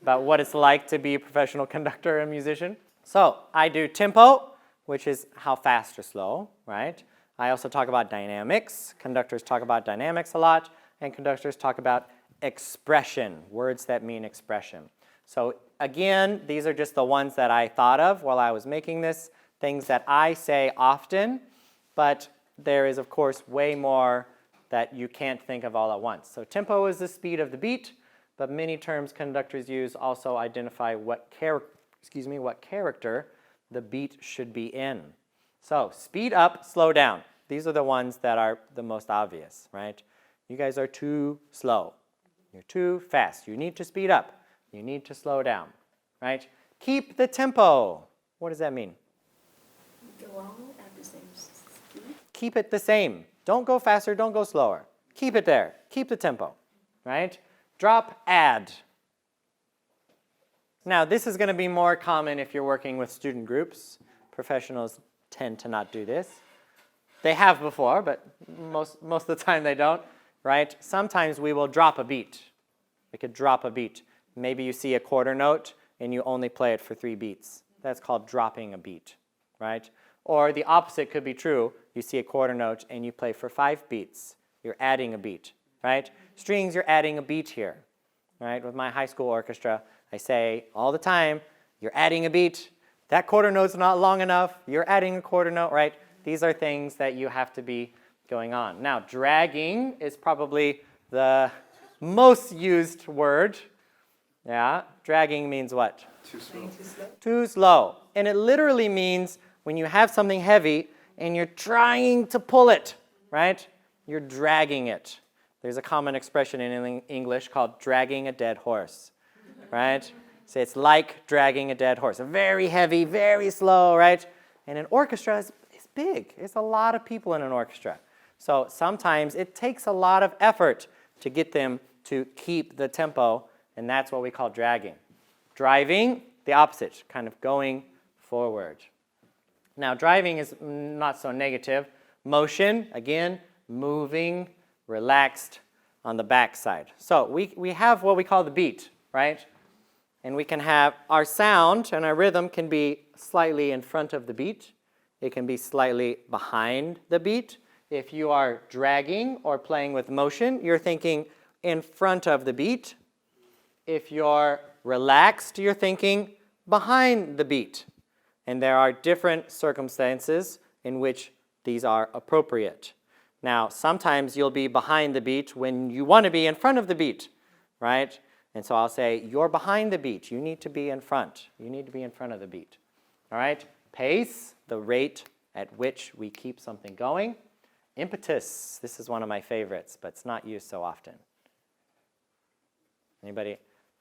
about what it's like to be a professional conductor and musician. So I do tempo, which is how fast or slow, right? I also talk about dynamics. Conductors talk about dynamics a lot, and conductors talk about expression, words that mean expression. So again, these are just the ones that I thought of while I was making this, things that I say often, but there is, of course, way more that you can't think of all at once. So tempo is the speed of the beat, but many terms conductors use also identify what character the beat should be in. So speed up, slow down. These are the ones that are the most obvious, right? You guys are too slow. You're too fast. You need to speed up. You need to slow down, right? Keep the tempo. What does that mean? Go on at the same speed. Keep it the same. Don't go faster, don't go slower. Keep it there. Keep the tempo, right? Drop, add. Now, this is going to be more common if you're working with student groups. Professionals tend to not do this. They have before, but most of the time they don't, right? Sometimes we will drop a beat. We could drop a beat. Maybe you see a quarter note and you only play it for 3 beats. That's called dropping a beat, right? Or the opposite could be true. You see a quarter note and you play for 5 beats. You're adding a beat, right? Strings, you're adding a beat here, right? With my high school orchestra, I say all the time, you're adding a beat. That quarter note's not long enough. You're adding a quarter note, right? These are things that you have to be going on. Now, dragging is probably the most used word. Yeah, dragging means what? Too slow. Too slow. And it literally means when you have something heavy and you're trying to pull it, right? You're dragging it. There's a common expression in English called dragging a dead horse, right? So it's like dragging a dead horse. Very heavy, very slow, right? And an orchestra is big. There's a lot of people in an orchestra. So sometimes it takes a lot of effort to get them to keep the tempo, and that's what we call dragging. Driving, the opposite, kind of going forward. Now, driving is not so negative. Motion, again, moving, relaxed on the back side. So we have what we call the beat, right? And we can have our sound and our rhythm can be slightly in front of the beat. It can be slightly behind the beat. If you are dragging or playing with motion, you're thinking in front of the beat. If you're relaxed, you're thinking behind the beat. And there are different circumstances in which these are appropriate. Now, sometimes you'll be behind the beat when you want to be in front of the beat, right? And so I'll say, you're behind the beat. You need to be in front. You need to be in front of the beat. All right? Pace, the rate at which we keep something going. Impetus, this is one of my favorites, but it's not used so often. Anybody?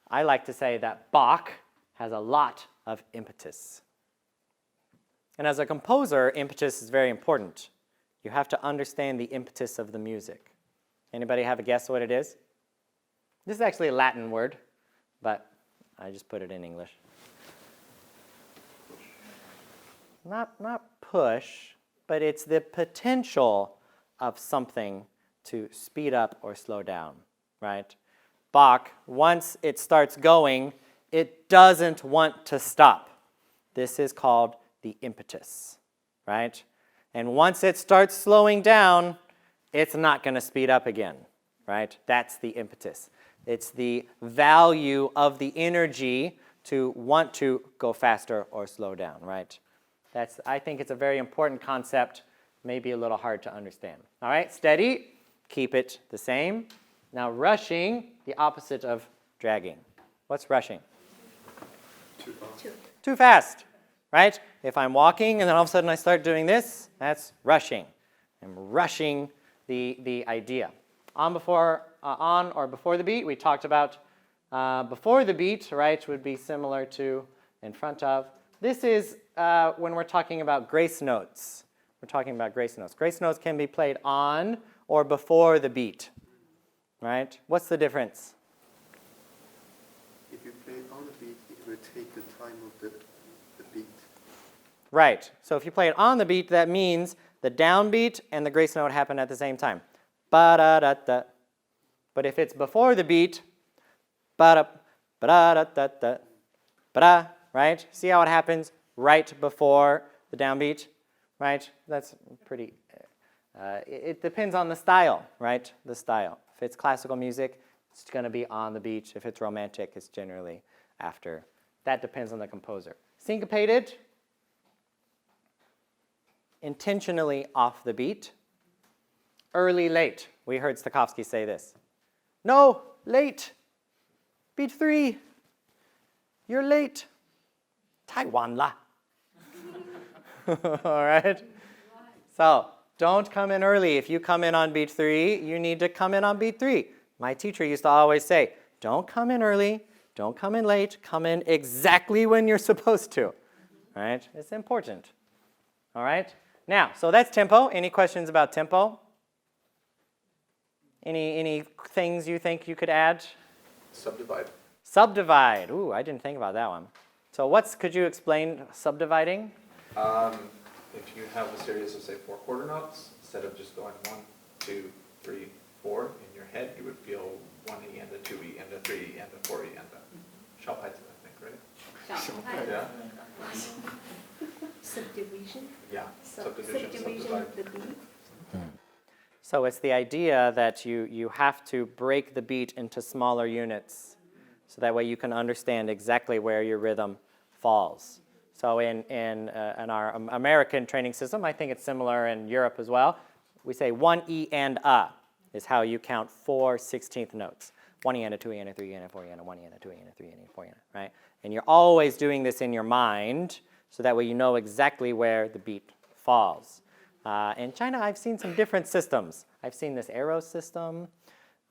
I like to say that Bach has a lot of impetus. And as a composer, impetus is very important. You have to understand the impetus of the music. Anybody have a guess what it is? This is actually a Latin word, but I just put it in English. Not push, but it's the potential of something to speed up or slow down, right? Bach, once it starts going, it doesn't want to stop. This is called the impetus, right? And once it starts slowing down, it's not going to speed up again, right? That's the impetus. It's the value of the energy to want to go faster or slow down, right? I think it's a very important concept, maybe a little hard to understand. All right, steady, keep it the same. Now rushing, the opposite of dragging. What's rushing? Too fast, right? If I'm walking and then all of a sudden I start doing this, that's rushing. I'm rushing the idea. On or before the beat, we talked about before the beat, right, would be similar to in front of. This is when we're talking about grace notes. We're talking about grace notes. Grace notes can be played on or before the beat, right? What's the difference? If you play on the beat, it will take the time of the beat. Right. So if you play it on the beat, that means the downbeat and the grace note happen at the same time. Ba-da-da-da. But if it's before the beat, ba-da, ba-da-da-da-da, ba-da, right? See how it happens right before the downbeat, right? That's pretty, it depends on the style, right? The style. If it's classical music, it's going to be on the beat. If it's romantic, it's generally after. That depends on the composer. Syncopated, intentionally off the beat. Early, late. We heard Stokowski say this. No, late. Beat 3. You're late. Taiwan la. All right? So, don't come in early. If you come in on beat 3, you need to come in on beat 3. My teacher used to always say, don't come in early, don't come in late, come in exactly when you're supposed to. All right? It's important. All right? Now, so that's tempo. Any questions about tempo? Any things you think you could add? Subdivide. Subdivide. Ooh, I didn't think about that one. So could you explain subdividing? If you have a series of, say, 4 quarter notes, instead of just going 1, 2, 3, 4 in your head, you would feel 1E and a 2E and a 3E and a 4E and a Shanghai, I think, right? Yeah. Subdivision. Yeah. Subdivision. Subdivision of the beat. So it's the idea that you have to break the beat into smaller units, so that way you can understand exactly where your rhythm falls. So in our American training system, I think it's similar in Europe as well, we say 1E and a is how you count 4 16th notes. 1E and a 2E and a 3E and a 4E and a 1E and a 2E and a 3E and a 4E and a, right? And you're always doing this in your mind, so that way you know exactly where the beat falls. In China, I've seen some different systems. I've seen this arrow system,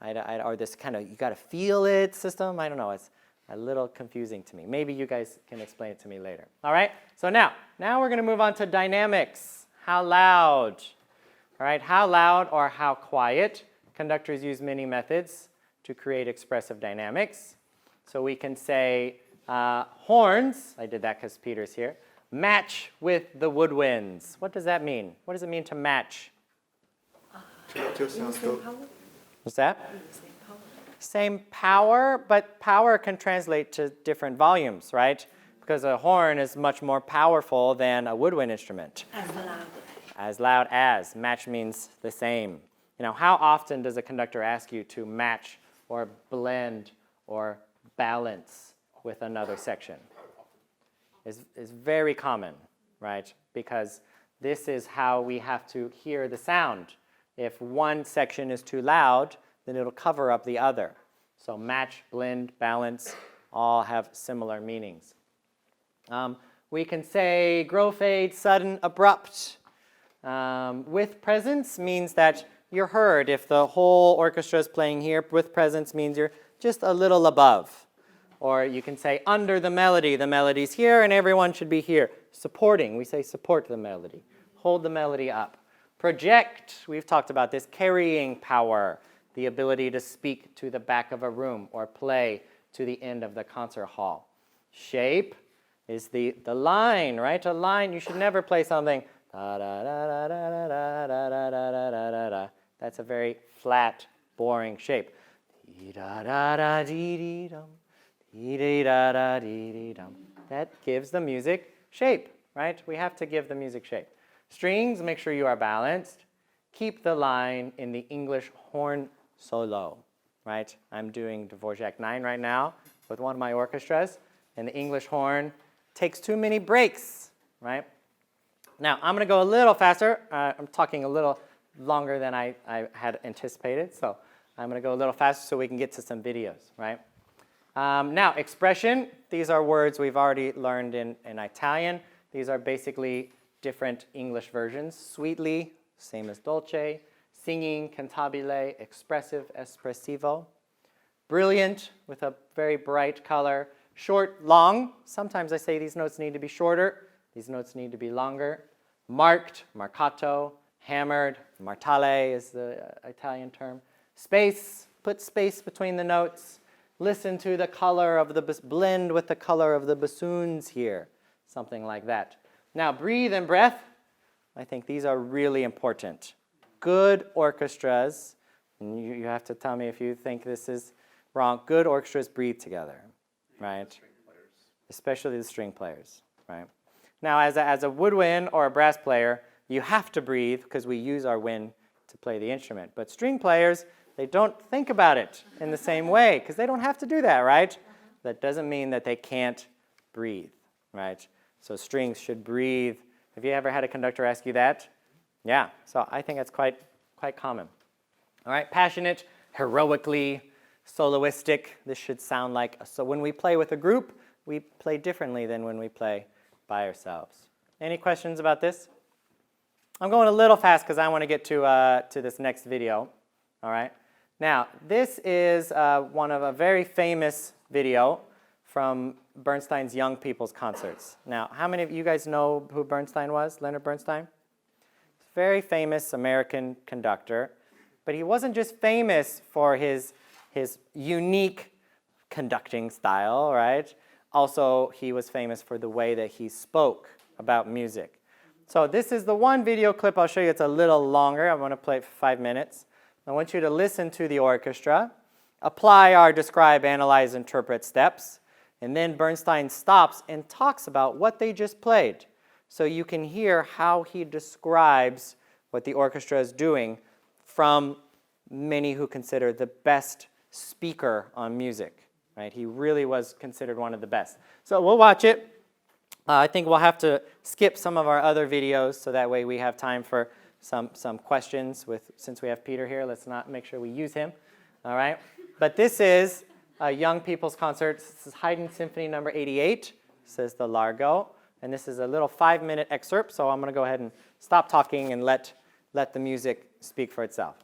or this kind of you got to feel it system. I don't know. It's a little confusing to me. Maybe you guys can explain it to me later. All right? So now we're going to move on to dynamics. How loud? All right? How loud or how quiet? Conductors use many methods to create expressive dynamics. So we can say horns. I did that because Peter's here. Match with the woodwinds. What does that mean? What does it mean to match? To sound go. What's that? Same power, but power can translate to different volumes, right? Because a horn is much more powerful than a woodwind instrument. As loud. As loud as. Match means the same. You know, how often does a conductor ask you to match or blend or balance with another section? Is very common, right? Because this is how we have to hear the sound. If one section is too loud, then it'll cover up the other. So match, blend, balance, all have similar meanings. We can say grow, fade, sudden, abrupt. With presence means that you're heard. If the whole orchestra is playing here, with presence means you're just a little above. Or you can say under the melody's here and everyone should be here. Supporting, we say support the melody. Hold the melody up. Project, we've talked about this, carrying power, the ability to speak to the back of a room or play to the end of the concert hall. Shape is the line, right? A line, you should never play something da da da da da da da da da da da da. That's a very flat, boring shape. Dee da da da dee dee dum. That gives the music shape, right? We have to give the music shape. Strings, make sure you are balanced. Keep the line in the English horn solo, right? I'm doing Dvorak 9 right now with one of my orchestras, and the English horn takes too many breaks, right? Now, I'm going to go a little faster. I'm talking a little longer than I had anticipated, so I'm going to go a little faster so we can get to some videos, right? Now, expression, these are words we've already learned in Italian. These are basically different English versions. Sweetly, same as dolce. Singing, cantabile, expressive, espressivo. Brilliant, with a very bright color. Short, long. Sometimes I say these notes need to be shorter. These notes need to be longer. Marked, marcato. Hammered, martale is the Italian term. Space, put space between the notes. Listen to the color of the blend with the color of the bassoons here, something like that. Now, breathe and breath, I think these are really important. Good orchestras And you have to tell me if you think this is wrong. Good orchestras breathe together, right? String players. Especially the string players, right? Now, as a woodwind or a brass player, you have to breathe because we use our wind to play the instrument. But string players, they don't think about it in the same way because they don't have to do that, right? That doesn't mean that they can't breathe, right? So strings should breathe. Have you ever had a conductor ask you that? Yeah, so I think that's quite common. All right, passionate, heroically, soloistic. This should sound like, so when we play with a group, we play differently than when we play by ourselves. Any questions about this? I'm going a little fast because I want to get to this next video. All right. Now, this is one of a very famous video from Bernstein's Young People's Concerts. Now, how many of you guys know who Bernstein was, Leonard Bernstein? Very famous American conductor, but he wasn't just famous for his unique conducting style, right? Also, he was famous for the way that he spoke about music. So this is the one video clip I'll show you. It's a little longer. I want to play it for 5 minutes. I want you to listen to the orchestra, apply our describe, analyze, interpret steps, and then Bernstein stops and talks about what they just played. So you can hear how he describes what the orchestra is doing from many who consider the best speaker on music. Right? He really was considered one of the best. So we'll watch it. I think we'll have to skip some of our other videos so that way we have time for some questions. Since we have Peter here, let's not make sure we use him. All right? But this is a Young People's Concert. This is Haydn Symphony number 88. This is the Largo. And this is a little 5-minute excerpt, so I'm going to go ahead and stop talking and let the music speak for itself.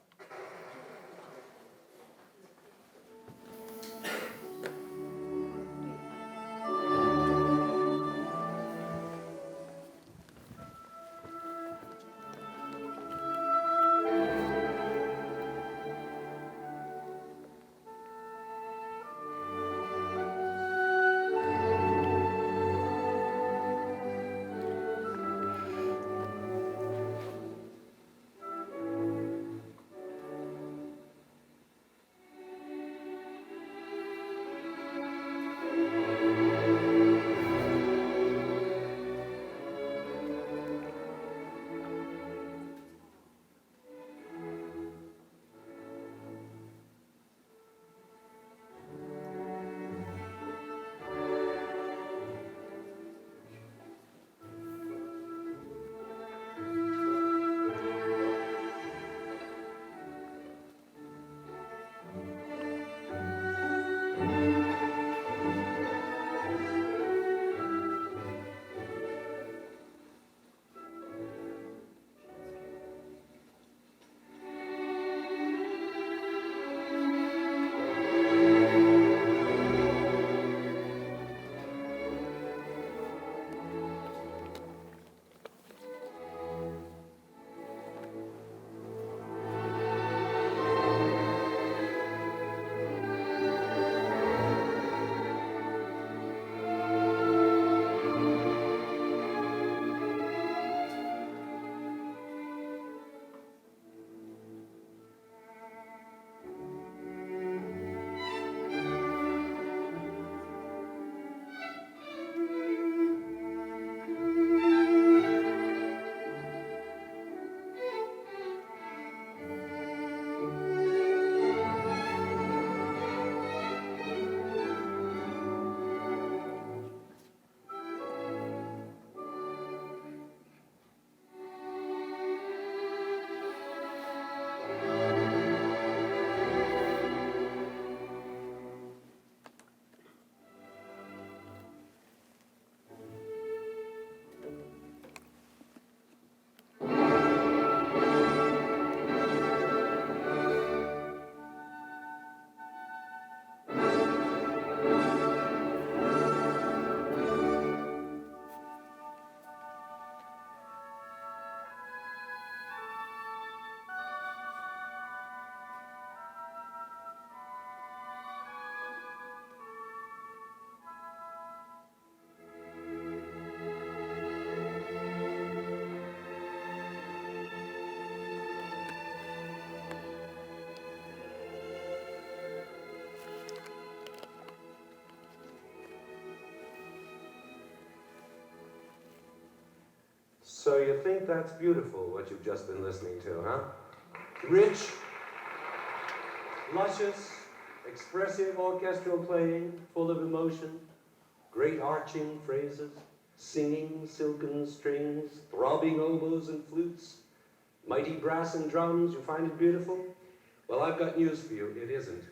So you think that's beautiful, what you've just been listening to, huh? Rich, luscious, expressive orchestral playing, full of emotion, great arching phrases, singing silken strings, throbbing oboes and flutes, mighty brass and drums. You find it beautiful? Well, I've got news for you. It isn't.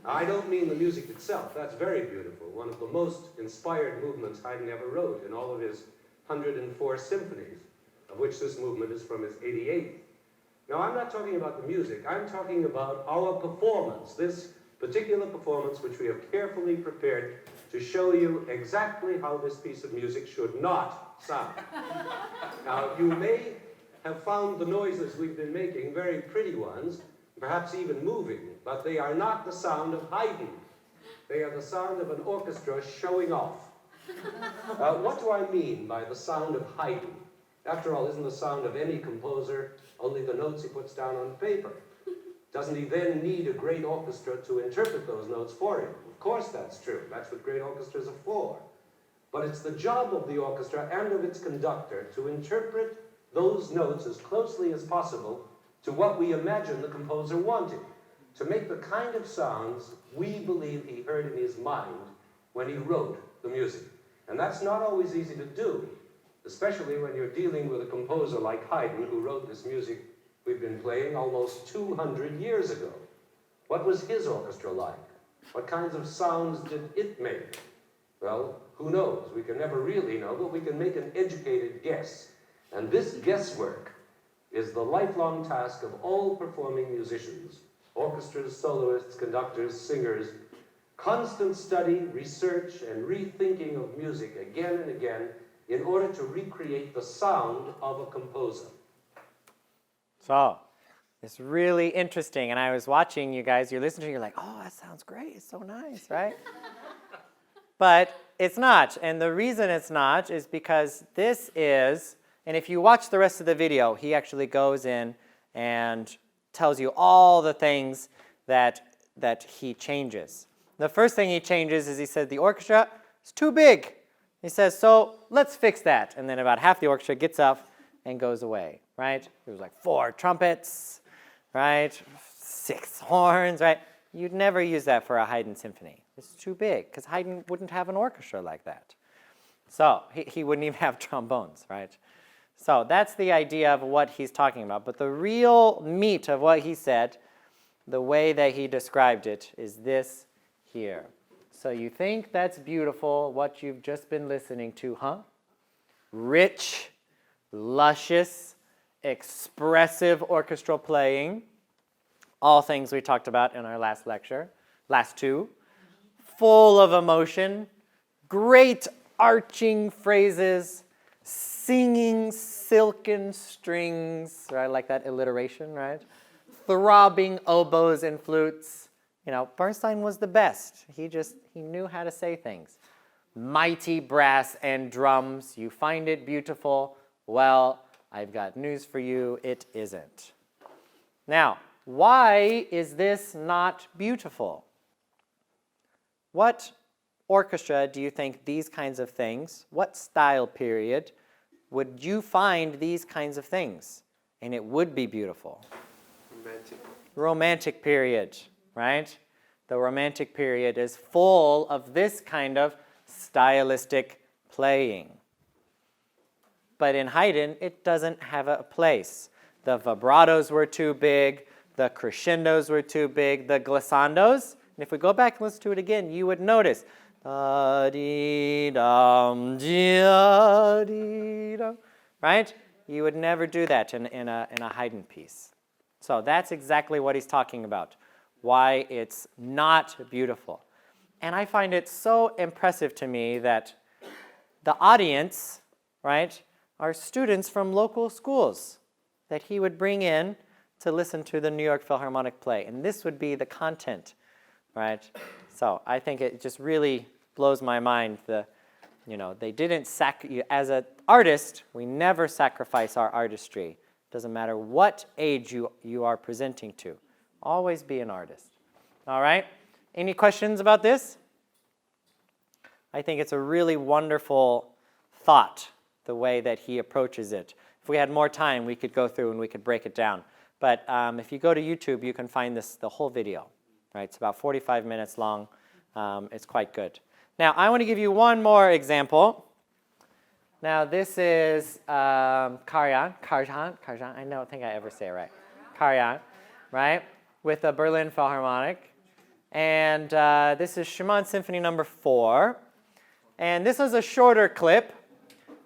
I don't mean the music itself. That's very beautiful. One of the most inspired movements Haydn ever wrote in all of his 104 symphonies, of which this movement is from his 88th. Now, I'm not talking about the music. I'm talking about our performance, this particular performance which we have carefully prepared to show you exactly how this piece of music should not sound. Now, you may have found the noises we've been making very pretty ones, perhaps even moving, but they are not the sound of Haydn. They are the sound of an orchestra showing off. What do I mean by the sound of Haydn? After all, isn't the sound of any composer only the notes he puts down on paper? Doesn't he then need a great orchestra to interpret those notes for him? Of course that's true. That's what great orchestras are for. But it's the job of the orchestra and of its conductor to interpret those notes as closely as possible to what we imagine the composer wanted, to make the kind of sounds we believe he heard in his mind when he wrote the music. And that's not always easy to do, especially when you're dealing with a composer like Haydn, who wrote this music we've been playing almost 200 years ago. What was his orchestra like? What kinds of sounds did it make? Well, who knows? We can never really know, but we can make an educated guess. And this guesswork is the lifelong task of all performing musicians, orchestras, soloists, conductors, singers. Constant study, research, and rethinking of music again and again in order to recreate the sound of a composer. So, it's really interesting. And I was watching you guys, you're listening, you're like, oh, that sounds great. It's so nice, right? But it's not. And the reason it's not is because this is, and if you watch the rest of the video, he actually goes in and tells you all the things that he changes. The first thing he changes is he said the orchestra is too big. He says, so let's fix that. And then about half the orchestra gets up and goes away, right? There was like 4 trumpets, right? 6 horns, right? You'd never use that for a Haydn symphony. It's too big, because Haydn wouldn't have an orchestra like that. So he wouldn't even have trombones, right? So that's the idea of what he's talking about. But the real meat of what he said, the way that he described it, is this here. So you think that's beautiful, what you've just been listening to, huh? Rich, luscious, expressive orchestral playing. All things we talked about in our last lecture, last 2. Full of emotion, great arching phrases, singing silken strings, right? Like that alliteration, right? Throbbing oboes and flutes. You know, Bernstein was the best. He knew how to say things. Mighty brass and drums. You find it beautiful? Well, I've got news for you. It isn't. Now, why is this not beautiful? What orchestra do you think these kinds of things, what style period would you find these kinds of things? And it would be beautiful. Romantic. Romantic period, right? The Romantic period is full of this kind of stylistic playing. But in Haydn, it doesn't have a place. The vibratos were too big, the crescendos were too big, the glissandos. And if we go back and listen to it again, you would notice, da-dee-dum, da-dee-dum, right? You would never do that in a Haydn piece. So that's exactly what he's talking about, why it's not beautiful. And I find it so impressive to me that the audience, right, are students from local schools that he would bring in to listen to the New York Philharmonic play. And this would be the content, right? So I think it just really blows my mind. They didn't as an artist, we never sacrifice our artistry. Doesn't matter what age you are presenting to. Always be an artist. All right? Any questions about this? I think it's a really wonderful thought the way that he approaches it. If we had more time, we could go through and we could break it down. But if you go to YouTube, you can find the whole video. Right? It's about 45 minutes long. It's quite good. Now, I want to give you one more example. Now, this is Karjan, I don't think I ever say it right. Karjan, right? With the Berlin Philharmonic. And this is Schumann Symphony number 4. And this is a shorter clip.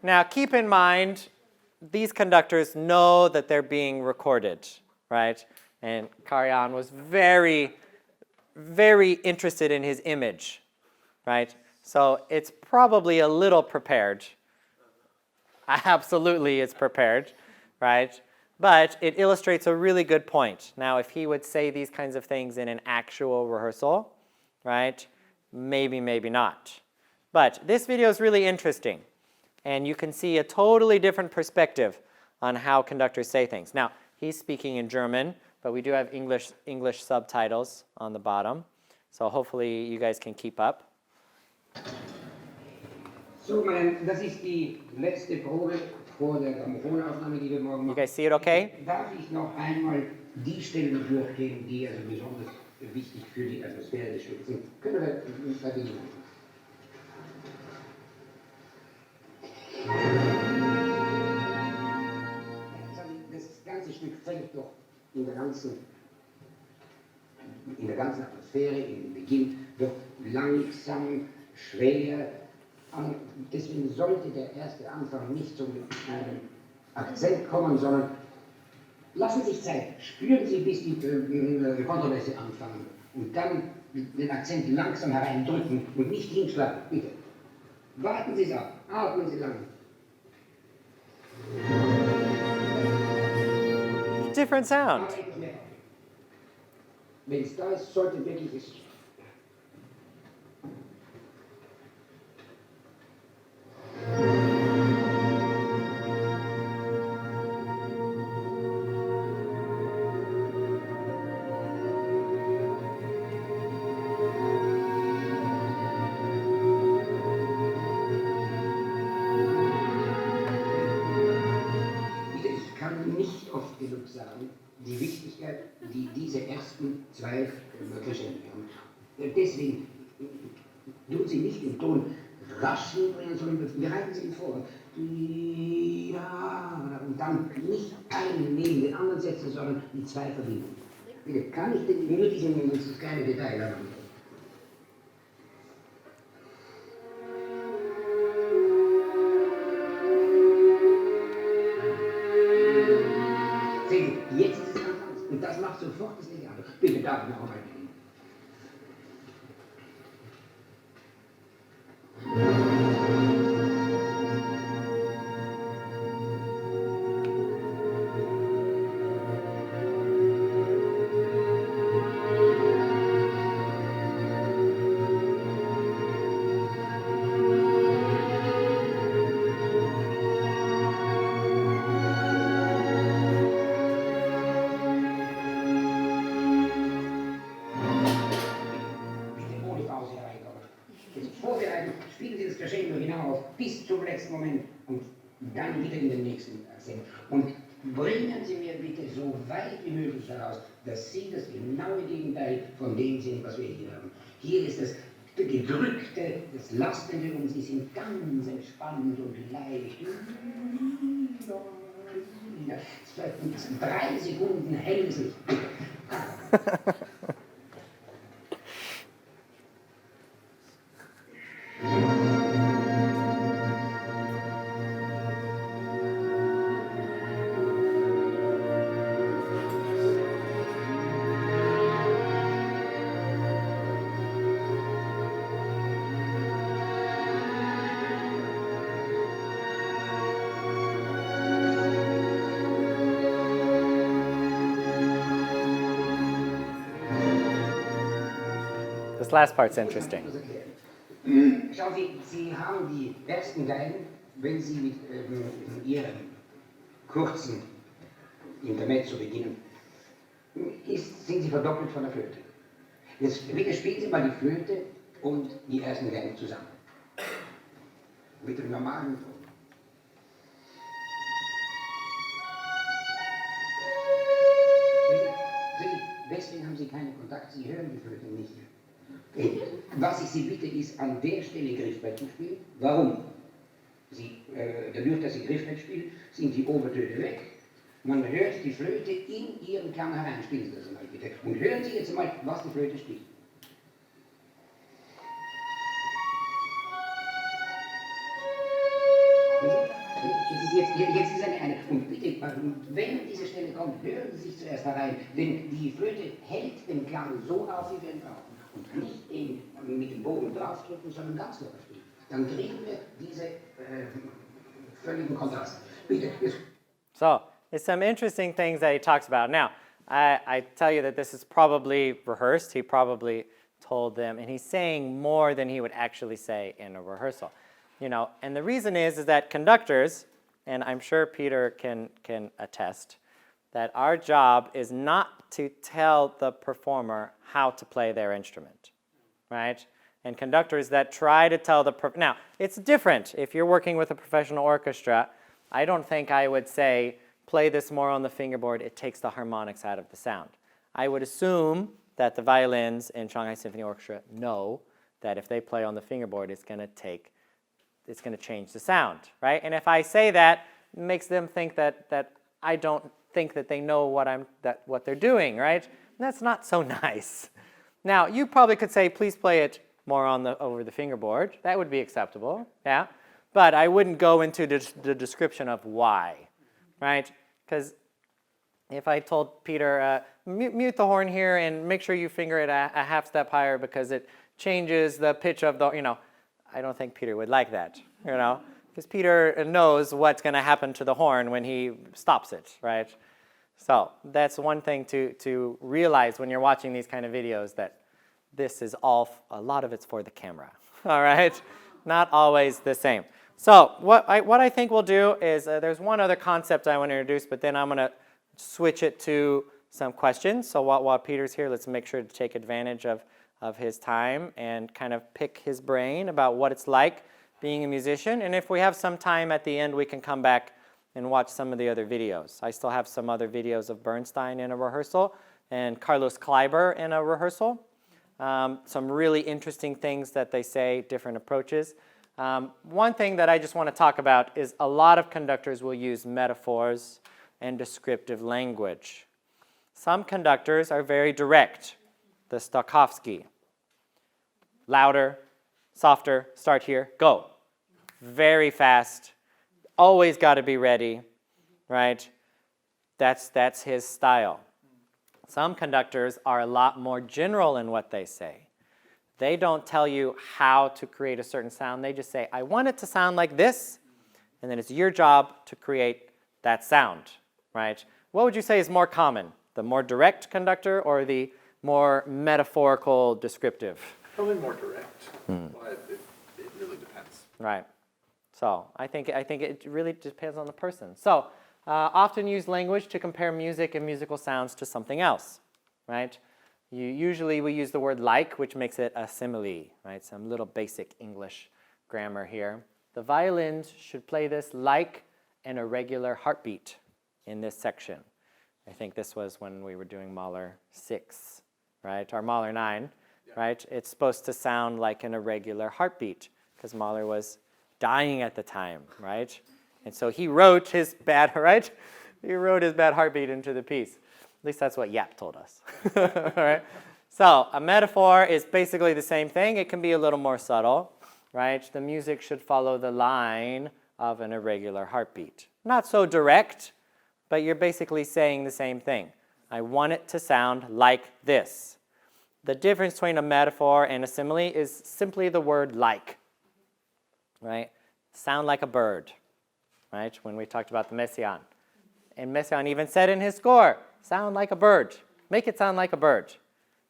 Now, keep in mind, these conductors know that they're being recorded, right? And Karjan was very, very interested in his image, right? So it's probably a little prepared. Absolutely, it's prepared, right? But it illustrates a really good point. Now, if he would say these kinds of things in an actual rehearsal, right, maybe, maybe not. But this video is really interesting, and you can see a totally different perspective on how conductors say things. Now, he's speaking in German, but we do have English subtitles on the bottom, so hopefully you guys can keep up. So, das ist die letzte Probe vor der Grammophonaufnahme, die wir morgen machen. You guys see it okay? Darf ich noch einmal die Stellen durchgehen, die also besonders wichtig für die Atmosphäre des Stücks sind? Können wir bei denen machen? Das ganze Stück fängt doch in der ganzen Atmosphäre, im Beginn, doch langsam, schwer an. Deswegen sollte der erste Anfang nicht zum Akzent kommen, sondern lassen Sie sich Zeit. Spüren Sie, bis die Kontrabässe anfangen. Und dann den Akzent langsam hereindrücken und nicht hinschlagen. Bitte. Warten Sie es ab. Atmen Sie lang. Different sound. Wenn es da ist, sollte wirklich es. Ich kann nicht oft genug sagen, die Wichtigkeit, die diese ersten zwei Crescendi haben. Deswegen tun Sie nicht den Ton rasch hinbringen, sondern bereiten Sie ihn vor. Und dann nicht einen neben den anderen setzen, sondern die zwei verbinden. Bitte, kann ich nur dieses kleine Detail haben? Sehen Sie, jetzt ist es anfangs und das macht sofort das Legato. Bitte, darf ich noch einmal beginnen? Bis zum letzten Moment und dann wieder in den nächsten Akzent. Und bringen Sie mir bitte so weit wie möglich heraus, dass Sie das genaue Gegenteil von dem sind, was wir hier haben. Hier ist das Gedrückte, das Lastende und Sie sind ganz entspannt und leicht. Es bleibt 3 Sekunden helles Licht. This last part's interesting. Schauen Sie, Sie haben die ersten Geigen, wenn Sie mit Ihrem kurzen Intermezzo beginnen, sind Sie verdoppelt von der Flöte. Jetzt bitte spielen Sie mal die Flöte und die ersten Geigen zusammen. Mit dem normalen Ton. deswegen haben Sie keinen Kontakt, Sie hören die Flöte nicht. Was ich Sie bitte, ist an der Stelle Griffbrett zu spielen. Warum? Dadurch, dass Sie Griffbrett spielen, sind die Obertöne weg. Man hört die Flöte in Ihren Klang herein. Spielen Sie das einmal bitte. Und hören Sie jetzt mal, was die Flöte spielt. Jetzt ist eine. Und bitte, wenn diese Stelle kommt, hören Sie sich zuerst herein, denn die Flöte hält den Klang so auf, wie wir ihn brauchen. Und nicht mit dem Bogen draufdrücken, sondern ganz locker spielen. Dann kriegen wir diese völligen Kontraste. Bitte. So, it's some interesting things that he talks about. Now, I tell you that this is probably rehearsed. He probably told them, and he's saying more than he would actually say in a rehearsal. You know, and the reason is that conductors, and I'm sure Peter can attest, that our job is not to tell the performer how to play their instrument, right? And conductors that try to tell now, it's different. If you're working with a professional orchestra, I don't think I would say, play this more on the fingerboard, it takes the harmonics out of the sound. I would assume that the violins in Shanghai Symphony Orchestra know that if they play on the fingerboard, it's going to change the sound, right? And if I say that, it makes them think that I don't think that they know what they're doing, right? And that's not so nice. Now, you probably could say, please play it more over the fingerboard. That would be acceptable, yeah? But I wouldn't go into the description of why, right? Because if I told Peter, mute the horn here and make sure you finger it a half step higher because it changes the pitch of the, I don't think Peter would like that, because Peter knows what's going to happen to the horn when he stops it, right? So that's one thing to realize when you're watching these kind of videos, that this is a lot of it's for the camera, all right? Not always the same. So what I think we'll do is there's one other concept I want to introduce, but then I'm going to switch it to some questions. So while Peter's here, let's make sure to take advantage of his time and kind of pick his brain about what it's like being a musician. And if we have some time at the end, we can come back and watch some of the other videos. I still have some other videos of Bernstein in a rehearsal and Carlos Kleiber in a rehearsal. Some really interesting things that they say, different approaches. One thing that I just want to talk about is a lot of conductors will use metaphors and descriptive language. Some conductors are very direct. The Stokowski. Louder, softer, start here, go. Very fast, always got to be ready, right? That's his style. Some conductors are a lot more general in what they say. They don't tell you how to create a certain sound. They just say, I want it to sound like this, and then it's your job to create that sound, right? What would you say is more common, the more direct conductor or the more metaphorical, descriptive? Probably more direct, but it really depends. Right. So I think it really depends on the person. So often use language to compare music and musical sounds to something else, right? Usually we use the word like, which makes it a simile, right? Some little basic English grammar here. The violins should play this like an irregular heartbeat in this section. I think this was when we were doing Mahler 6, right? Or Mahler 9, right? It's supposed to sound like an irregular heartbeat because Mahler was dying at the time, right? And so he wrote his bad, right? He wrote his bad heartbeat into the piece. At least that's what Yap told us. All right? So a metaphor is basically the same thing. It can be a little more subtle, right? The music should follow the line of an irregular heartbeat. Not so direct, but you're basically saying the same thing. I want it to sound like this. The difference between a metaphor and a simile is simply the word like, right? Sound like a bird, right? When we talked about the Messiaen. And Messiaen even said in his score, sound like a bird. Make it sound like a bird,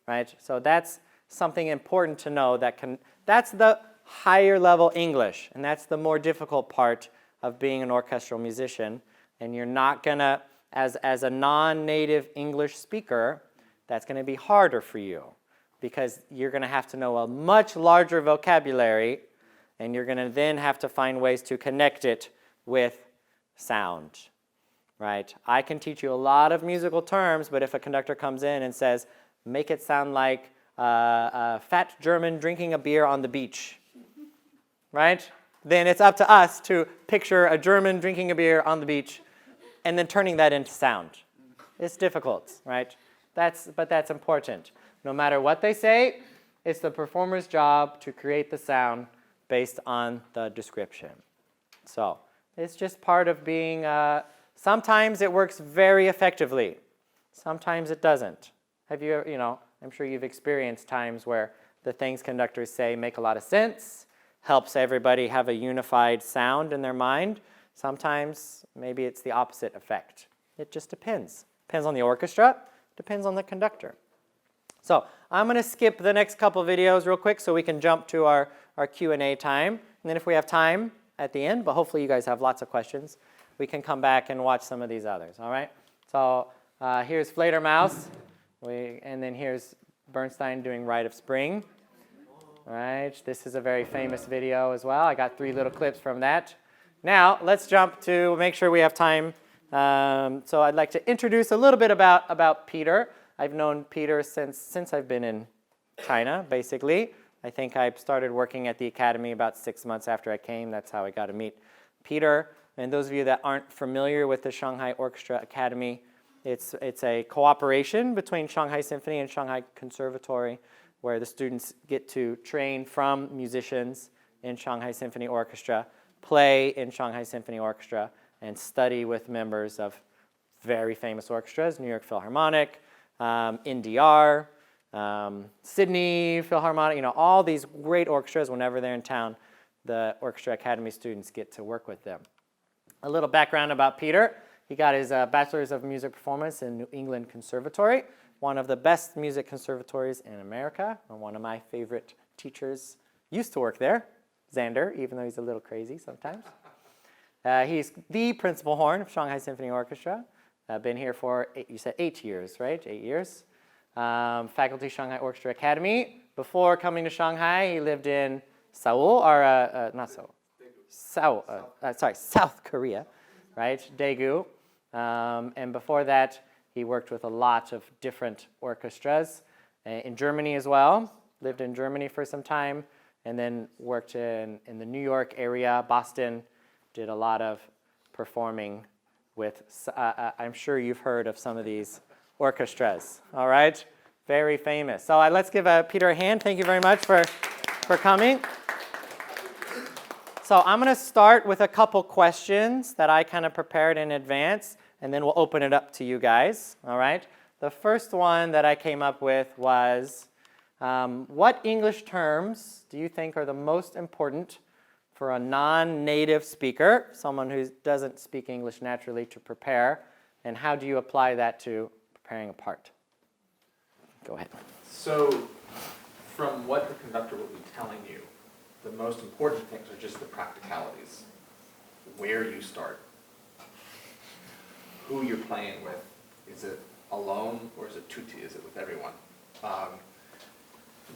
right? So that's something important to know. That's the higher level English, and that's the more difficult part of being an orchestral musician. And you're not going to, as a non-native English speaker, that's going to be harder for you because you're going to have to know a much larger vocabulary, and you're going to then have to find ways to connect it with sound. right? I can teach you a lot of musical terms, but if a conductor comes in and says, make it sound like a fat German drinking a beer on the beach, right? Then it's up to us to picture a German drinking a beer on the beach and then turning that into sound. It's difficult, right? But that's important. No matter what they say, it's the performer's job to create the sound based on the description. So it's just part of being, sometimes it works very effectively. Sometimes it doesn't. Have you, I'm sure you've experienced times where the things conductors say make a lot of sense, helps everybody have a unified sound in their mind. Sometimes maybe it's the opposite effect. It just depends. Depends on the orchestra, depends on the conductor. So I'm going to skip the next couple videos real quick so we can jump to our Q&A time. And then if we have time at the end, but hopefully you guys have lots of questions, we can come back and watch some of these others, all right? So here's Fledermaus, and then here's Bernstein doing Rite of Spring. All right, this is a very famous video as well. I got 3 little clips from that. Now, let's jump to make sure we have time. So I'd like to introduce a little bit about Peter. I've known Peter since I've been in China, basically. I think I started working at the academy about 6 months after I came. That's how I got to meet Peter. And those of you that aren't familiar with the Shanghai Orchestra Academy, it's a cooperation between Shanghai Symphony and Shanghai Conservatory, where the students get to train from musicians in Shanghai Symphony Orchestra, play in Shanghai Symphony Orchestra, and study with members of very famous orchestras, New York Philharmonic, NDR, Sydney Philharmonic, all these great orchestras. Whenever they're in town, the Orchestra Academy students get to work with them. A little background about Peter. He got his Bachelor's of Music Performance in New England Conservatory, one of the best music conservatories in America, and one of my favorite teachers used to work there, Xander, even though he's a little crazy sometimes. He's the principal horn of Shanghai Symphony Orchestra. Been here for, 8 years, right? 8 years. Faculty Shanghai Orchestra Academy. Before coming to Shanghai, he lived in Seoul, or not Seoul, South Korea, right? Daegu. And before that, he worked with a lot of different orchestras in Germany as well. Lived in Germany for some time, and then worked in the New York area, Boston. Did a lot of performing with, I'm sure you've heard of some of these orchestras, all right? Very famous. So let's give Peter a hand. Thank you very much for coming. So I'm going to start with a couple questions that I kind of prepared in advance, and then we'll open it up to you guys, all right? The first one that I came up with was, what English terms do you think are the most important for a non-native speaker, someone who doesn't speak English naturally, to prepare, and how do you apply that to preparing a part? Go ahead. So from what the conductor will be telling you, the most important things are just the practicalities. Where you start, who you're playing with. Is it alone or is it tutti? Is it with everyone?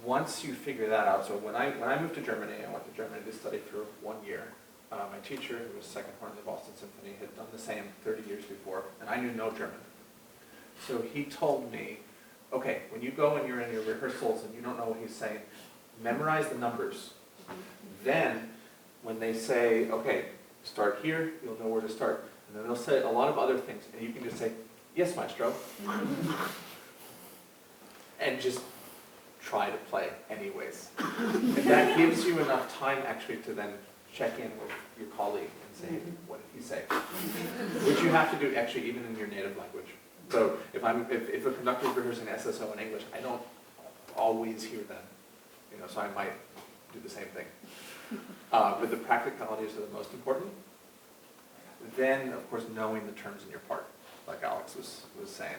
Once you figure that out, so when I moved to Germany, I went to Germany to study for 1 year. My teacher, who was second horn of the Boston Symphony, had done the same 30 years before, and I knew no German. So he told me, okay, when you go and you're in your rehearsals and you don't know what he's saying, memorize the numbers. Then, when they say, okay, start here, you'll know where to start. And then they'll say a lot of other things, and you can just say, yes, maestro. And just try to play anyways. And that gives you enough time actually to then check in with your colleague and say, what did he say? Which you have to do actually even in your native language. So if a conductor is rehearsing SSO in English, I don't always hear them. So I might do the same thing. But the practicalities are the most important. Then, of course, knowing the terms in your part, like Alex was saying.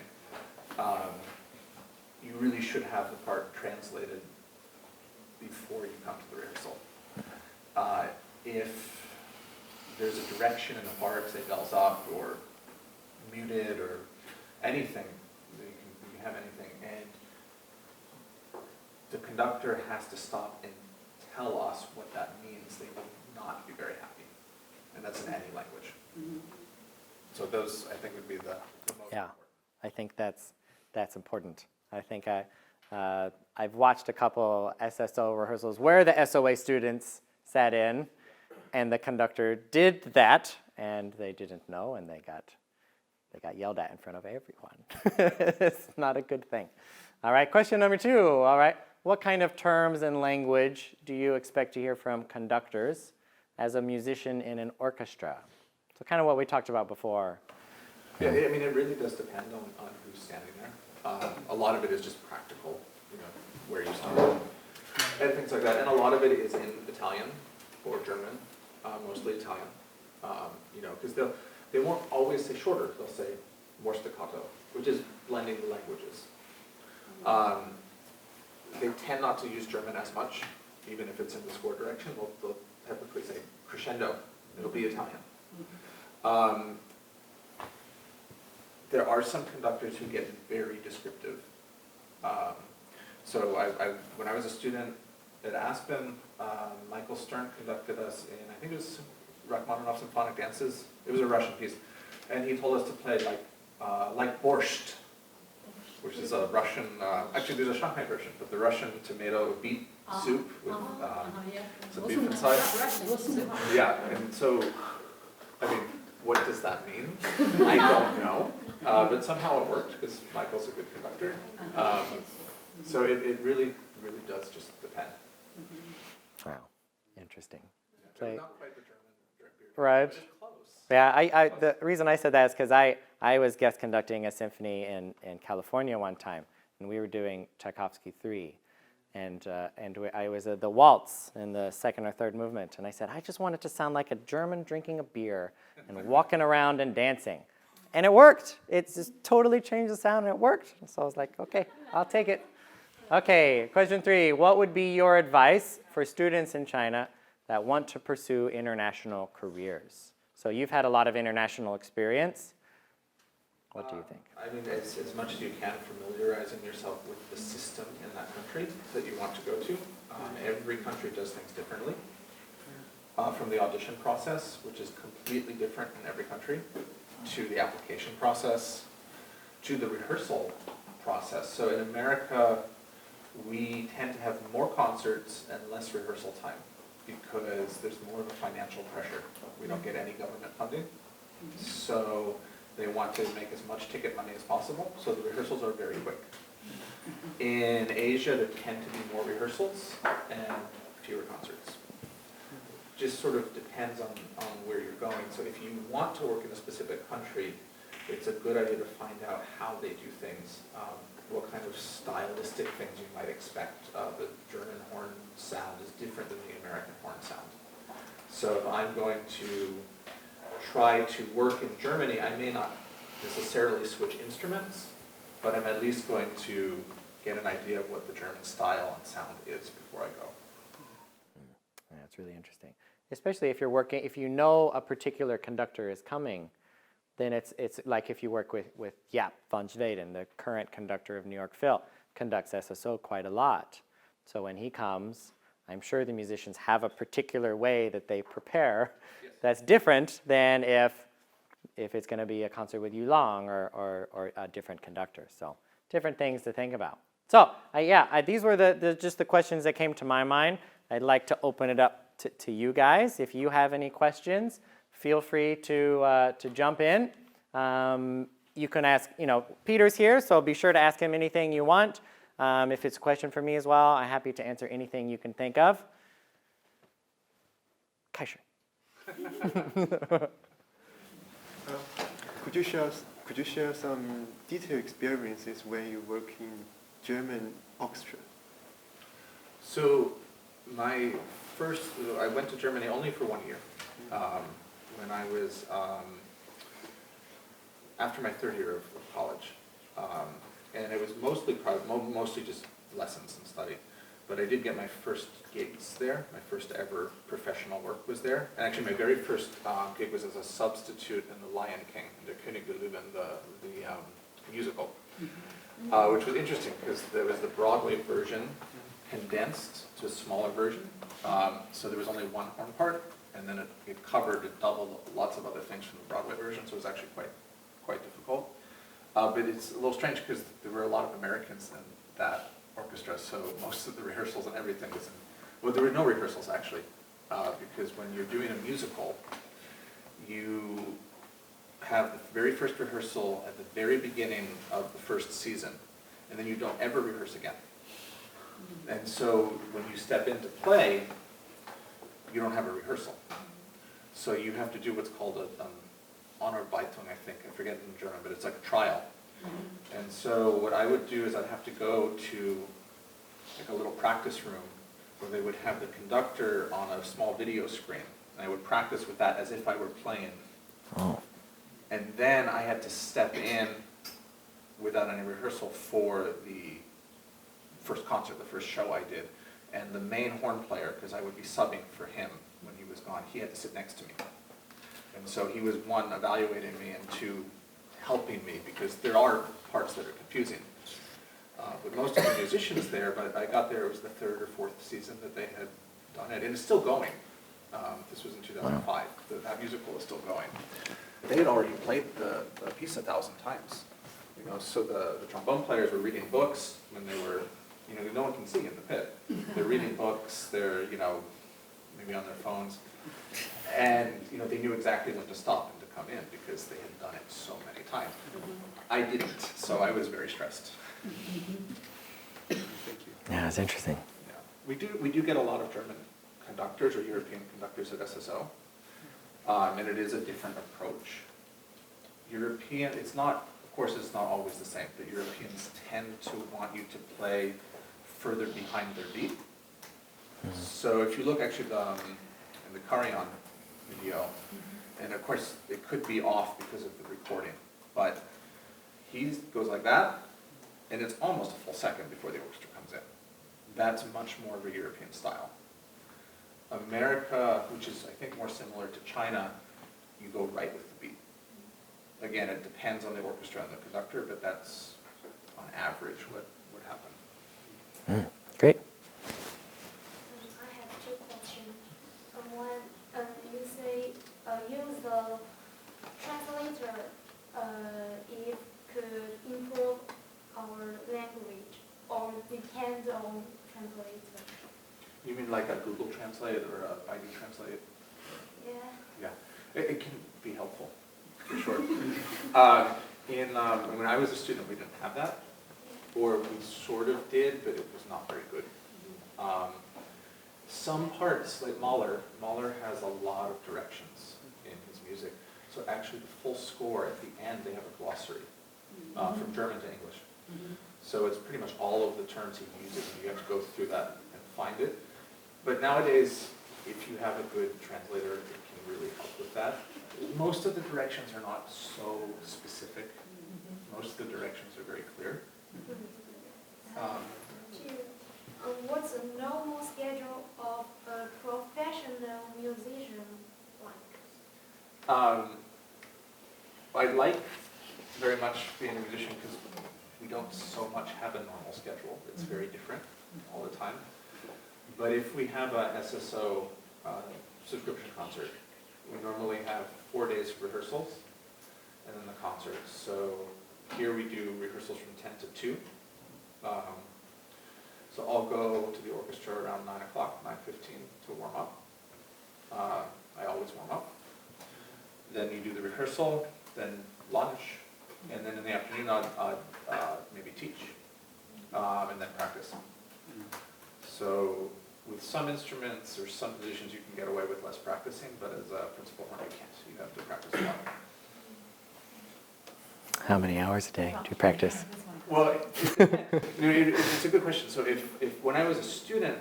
You really should have the part translated before you come to the rehearsal. If there's a direction in the part, say bells up or muted or anything, you can have anything, and the conductor has to stop and tell us what that means. They will not be very happy, and that's in any language. So those, I think, would be the most Yeah. important. I think that's important. I think I've watched a couple SSO rehearsals where the SOA students sat in, and the conductor did that, and they didn't know, and they got yelled at in front of everyone. It's not a good thing. All right, question number 2. All right, what kind of terms and language do you expect to hear from conductors as a musician in an orchestra? So kind of what we talked about before. Yeah, I mean, it really does depend on who's standing there. A lot of it is just practical, where you stand, and things like that. And a lot of it is in Italian or German, mostly Italian. Because they won't always say shorter. They'll say more staccato, which is blending the languages. They tend not to use German as much, even if it's in the score direction. They'll typically say crescendo. It'll be Italian. There are some conductors who get very descriptive. So when I was a student at Aspen, Michael Stern conducted us in, I think it was Rachmaninoff Symphonic Dances. It was a Russian piece. And he told us to play like borscht, which is a Russian, actually there's a Shanghai version, but the Russian tomato beet soup with some beef inside. Yeah, and so, I mean, what does that mean? I don't know. But somehow it worked because Michael's a good conductor. So it really does just depend. Wow, interesting. Yeah, not quite the German period, Right. but it's close. Yeah, the reason I said that is because I was guest conducting a symphony in California one time, and we were doing Tchaikovsky 3, and I was the waltz in the second or third movement, and I said, I just want it to sound like a German drinking a beer and walking around and dancing. And it worked. It just totally changed the sound, and it worked. So I was like, okay, I'll take it. Okay, question 3. What would be your advice for students in China that want to pursue international careers? So you've had a lot of international experience. What do you think? I mean, as much as you can, familiarizing yourself with the system in that country that you want to go to. Every country does things differently. From the audition process, which is completely different in every country, to the application process, to the rehearsal process. So in America, we tend to have more concerts and less rehearsal time because there's more of a financial pressure. We don't get any government funding. So they want to make as much ticket money as possible, so the rehearsals are very quick. In Asia, there tend to be more rehearsals and fewer concerts. Just sort of depends on where you're going. So if you want to work in a specific country, it's a good idea to find out how they do things, what kind of stylistic things you might expect. The German horn sound is different than the American horn sound. So if I'm going to try to work in Germany, I may not necessarily switch instruments, but I'm at least going to get an idea of what the German style and sound is before I go. Yeah, it's really interesting. Especially if you're working, if you know a particular conductor is coming, then it's like if you work with Jaap van Zweden, the current conductor of New York Phil, conducts SSO quite a lot. So when he comes, I'm sure the musicians have a particular way that they prepare that's different than if it's going to be a concert with Yu Long or a different conductor. So different things to think about. So these were just the questions that came to my mind. I'd like to open it up to you guys. If you have any questions, feel free to jump in. You can ask, Peter's here, so be sure to ask him anything you want. If it's a question for me as well, I'm happy to answer anything you can think of. Kaisha. Could you share some detailed experiences when you work in German orchestra? So I went to Germany only for 1 year. When I was, after my third year of college. And it was mostly just lessons and study. But I did get my first gigs there. My first ever professional work was there. And actually my very first gig was as a substitute in The Lion King, the König der Löwen, the musical. Which was interesting because there was the Broadway version condensed to a smaller version. So there was only one horn part, and and then it covered, it doubled lots of other things from the Broadway version, so it was actually quite difficult. But it's a little strange because there were a lot of Americans in that orchestra, so most of the rehearsals and everything was in, well, there were no rehearsals actually, because when you're doing a musical, you have the very first rehearsal at the very beginning of the first season, and then you don't ever rehearse again. And so when you step into play, you don't have a rehearsal. So you have to do what's called an Honorbeitung, I think. I forget it in German, but it's like a trial. And so what I would do is I'd have to go to like a little practice room where they would have the conductor on a small video screen. And I would practice with that as if I were playing. Oh. And then I had to step in without any rehearsal for the first concert, the first show I did. And the main horn player, because I would be subbing for him when he was gone, he had to sit next to me. And so he was, one, evaluating me, and two, helping me, because there are parts that are confusing. But most of the musicians there, but I got there, it was the third or fourth season that they had done it, and it's still going. This was in 2005. That musical is still going. They had already played the piece 1,000 times. You know, so the trombone players were reading books when they were, you know, no one can see in the pit. They're reading books, they're, you know, maybe on their phones. And, you know, they knew exactly when to stop and to come in because they had done it so many times. I didn't, so I was very stressed. Thank you. Yeah, it's interesting. Yeah. We do get a lot of German conductors or European conductors at SSO. And it is a different approach. European, it's not, of course it's not always the same, but Europeans tend to want you to play further behind their beat. So if you look actually in the Carillon video, and of course it could be off because of the recording, but he goes like that, and it's almost a full second before the orchestra comes in. That's much more of a European style. America, which is I think more similar to China, you go right with the beat. Again, it depends on the orchestra and the conductor, but that's on average what would happen. Great. I have two questions. One, you say use the translator it could improve our language or depend on translator. You mean like a Google Translate or a Baidu Translate? Yeah. Yeah, it can be helpful, for sure. When I was a student, we didn't have that, or we sort of did, but it was not very good. Some parts, like Mahler has a lot of directions in his music. So actually the full score, at the end, they have a glossary from German to English. So it's pretty much all of the terms he uses, and you have to go through that and find it. But nowadays, if you have a good translator, it can really help with that. Most of the directions are not so specific. Most of the directions are very clear. What's a normal schedule of a professional musician like? I like very much being a musician because we don't so much have a normal schedule. It's very different all the time. But if we have a SSO subscription concert, we normally have 4 days of rehearsals and then the concert. So here we do rehearsals from 10 to 2. So I'll go to the orchestra around 9 o'clock, 9:15 to warm up. I always warm up. Then you do the rehearsal, then lunch, and then in the afternoon I'd maybe teach, and then practice. So with some instruments or some positions you can get away with less practicing, but as a principal horn you can't. You have to practice a lot. How many hours a day do you practice? Well, it's a good question. So if when I was a student,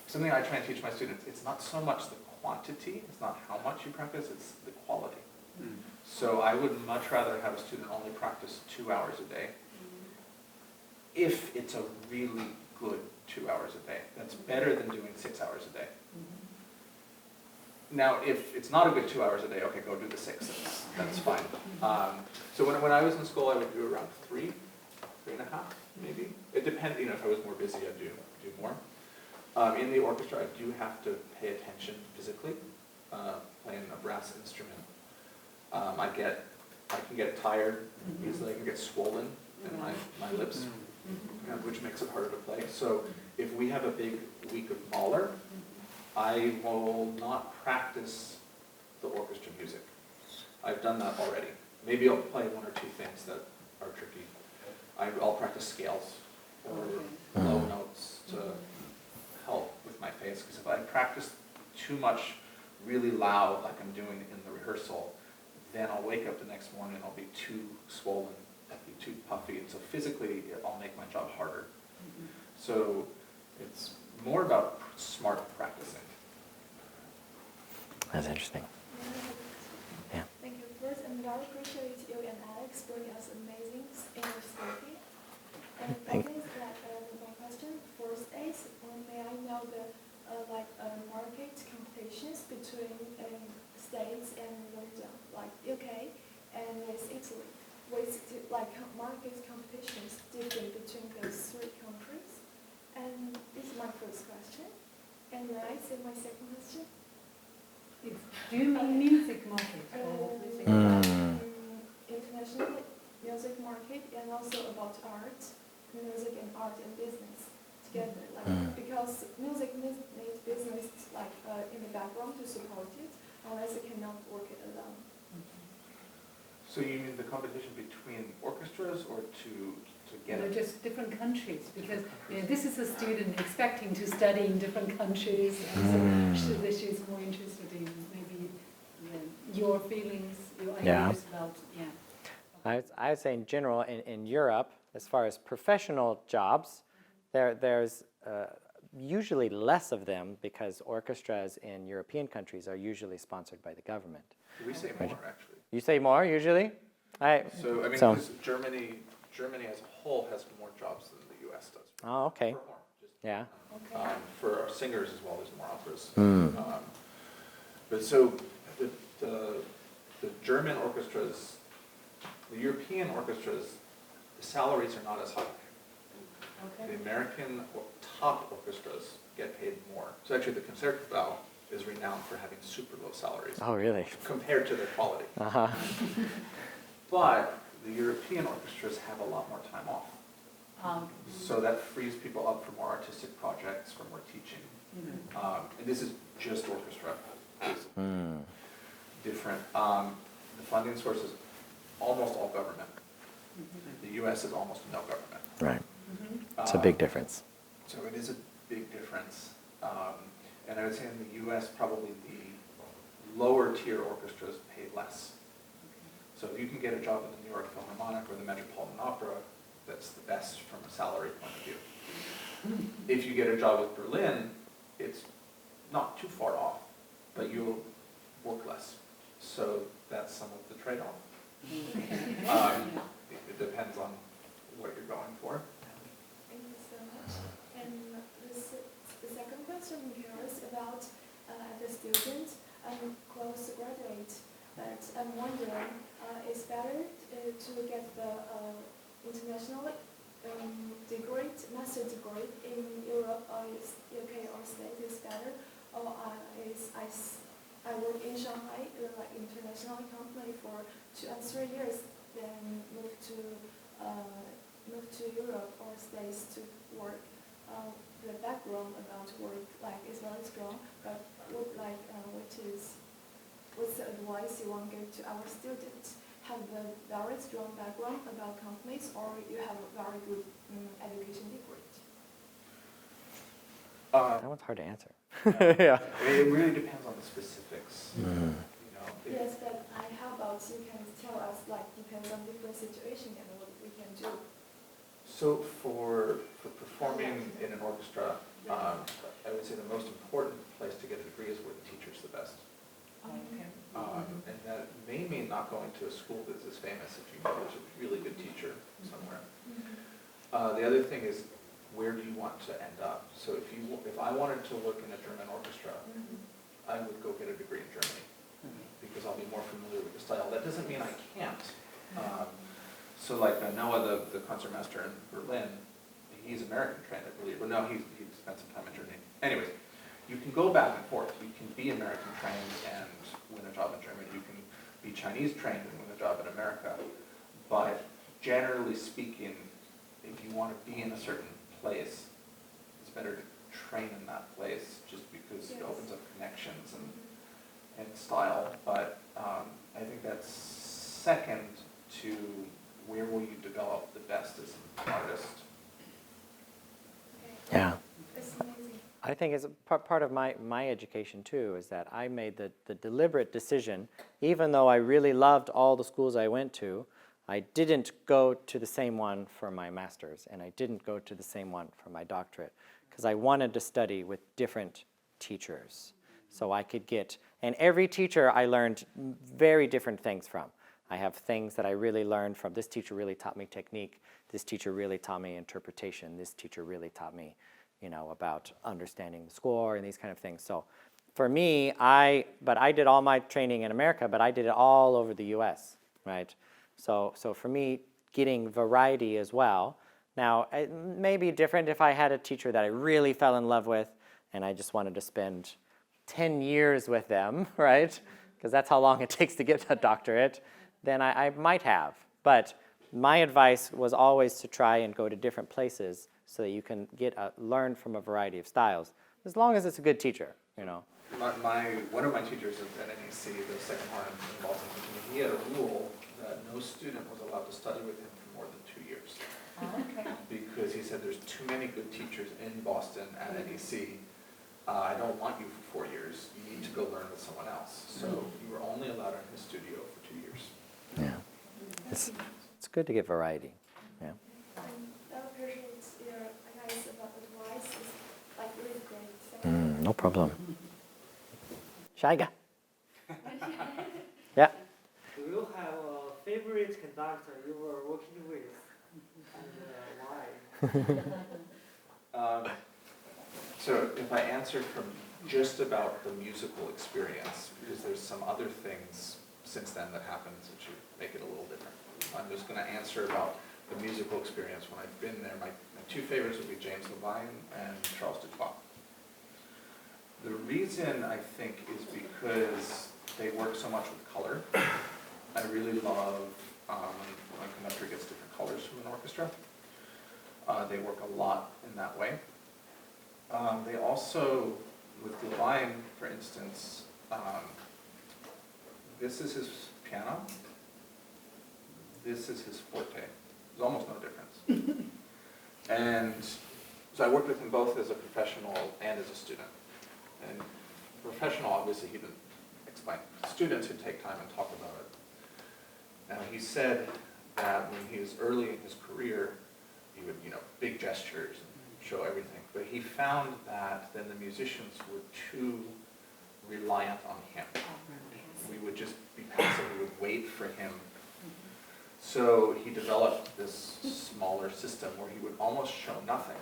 something I try and teach my students, it's not so much the quantity, it's not how much you practice, it's the quality. So I would much rather have a student only practice 2 hours a day if it's a really good 2 hours a day. That's better than doing 6 hours a day. Now, if it's not a good 2 hours a day, okay, go do the 6. That's fine. So when I was in school, I would do around 3.5, maybe. It depends. You know, if I was more busy, I'd do more. In the orchestra, I do have to pay attention physically, playing a brass instrument. I can get tired easily, I can get swollen in my lips, which makes it harder to play. So if we have a big week of Mahler, I will not practice the orchestra music. I've done that already. Maybe I'll play one or two things that are tricky. I'll practice scales or low notes to help with my face, because if I practice too much really loud like I'm doing in the rehearsal, then I'll wake up the next morning and I'll be too swollen, I'll be too puffy, and so physically I'll make my job harder. So it's more about smart practicing. That's interesting. Yeah. Thank you. First, I'm very appreciate you and Alex bringing us amazing English speaking. And Thank that is my question. First is, may I know the market competitions between States and London, like UK and Italy? With market competitions different between those three countries? And this is my first question. And I say my second question. Do you mean music market? International music market, and also about art, music and art and business together. Because music needs business in the background to support it, otherwise it cannot work it alone. So you mean the competition between orchestras or to get it? Just different countries, because this is a student expecting to study in different countries, and so she's more interested in maybe your feelings, your ideas about, I would say in general, in Europe, as far as professional jobs, there's usually less of them because orchestras in European countries are usually sponsored by the government. We say more, actually. You say more usually? So, I mean, because Germany as a whole has more jobs than the U.S. does. Oh, okay. For more, just, Yeah. for our singers as well, there's more operas. But so the German orchestras, the European orchestras, the salaries are not as high. The American top orchestras get paid more. So actually the Concertgebouw is renowned for having super low salaries. Oh, really? Compared to their quality. But the European orchestras have a lot more time off. So that frees people up for more artistic projects, for more teaching. And this is just orchestra. Different. The funding source is almost all government. The U.S. is almost no government. Right. It's a big difference. So it is a big difference. And I would say in the U.S. probably the lower tier orchestras pay less. So if you can get a job in the New York Philharmonic or the Metropolitan Opera, that's the best from a salary point of view. If you get a job with Berlin, it's not too far off, but you'll work less. So that's some of the trade-off. It depends on what you're going for. Thank you so much. And the second question here is about the student close to graduate. But I'm wondering, is better to get the international degree, master degree in Europe or UK or States is better, or I work in Shanghai, like international company for 2 and 3 years, then move to Europe or States to work. The background about work is very strong, but what's the advice you want to give to our students? Have a very strong background about companies, or you have a very good education degree? That one's hard to answer. Yeah. It really depends on the specifics. Yes, but how about you can tell us, depends on different situation and what we can do. So for performing in an orchestra, I would say the most important place to get a degree is where the teacher's the best. And that may mean not going to a school that's as famous if you know there's a really good teacher somewhere. The other thing is, where do you want to end up? So if I wanted to work in a German orchestra, I would go get a degree in Germany because I'll be more familiar with the style. That doesn't mean I can't. So like Noah, the concertmaster in Berlin, he's American trained, I believe. But no, he spent some time in Germany. Anyways, you can go back and forth. You can be American trained and win a job in Germany. You can be Chinese trained and win a job in America. But generally speaking, if you want to be in a certain place, it's better to train in that place just because it opens up connections and style. But I think that's second to where will you develop the best as an artist. Yeah. It's amazing. I think it's part of my education too, is that I made the deliberate decision, even though I really loved all the schools I went to, I didn't go to the same one for my master's, and I didn't go to the same one for my doctorate, because I wanted to study with different teachers. So I could get, and every teacher I learned very different things from. I have things that I really learned from, this teacher really taught me technique, this teacher really taught me interpretation, this teacher really taught me, you know, about understanding the score and these kind of things. So for me, I did all my training in America, but I did it all over the US, right? So for me, getting variety as well. Now, it may be different if I had a teacher that I really fell in love with and I just wanted to spend 10 years with them, right? Because that's how long it takes to get a doctorate, then I might have. But my advice was always to try and go to different places so that you can learn from a variety of styles, as long as it's a good teacher, you know. One of my teachers at NEC, the second one in Boston, he had a rule that no student was allowed to study with him for more than 2 years. Okay. Because he said there's too many good teachers in Boston at NEC. I don't want you for 4 years. You need to go learn with someone else. So you were only allowed in his studio for 2 years. Yeah. It's good to get variety. Yeah. I appreciate your advice about advice. It's like really great. Thank you. No problem. Shy guy. Yeah. Do you have a favorite conductor you were working with, and why? So if I answer from just about the musical experience, because there's some other things since then that happened that should make it a little different. I'm just going to answer about the musical experience when I've been there. My two favorites would be James Levine and Charles Dutoit. The reason, I think, is because they work so much with color. I really love when a conductor gets different colors from an orchestra. They work a lot in that way. They also, with Levine, for instance, this is his piano. This is his forte. There's almost no difference. And so I worked with him both as a professional and as a student. And professional, obviously, he didn't explain. Students who take time and talk about it. Now, he said that when he was early in his career, he would, big gestures and show everything. But he found that then the musicians were too reliant on him. We would just be passive, we would wait for him. So he developed this smaller system where he would almost show nothing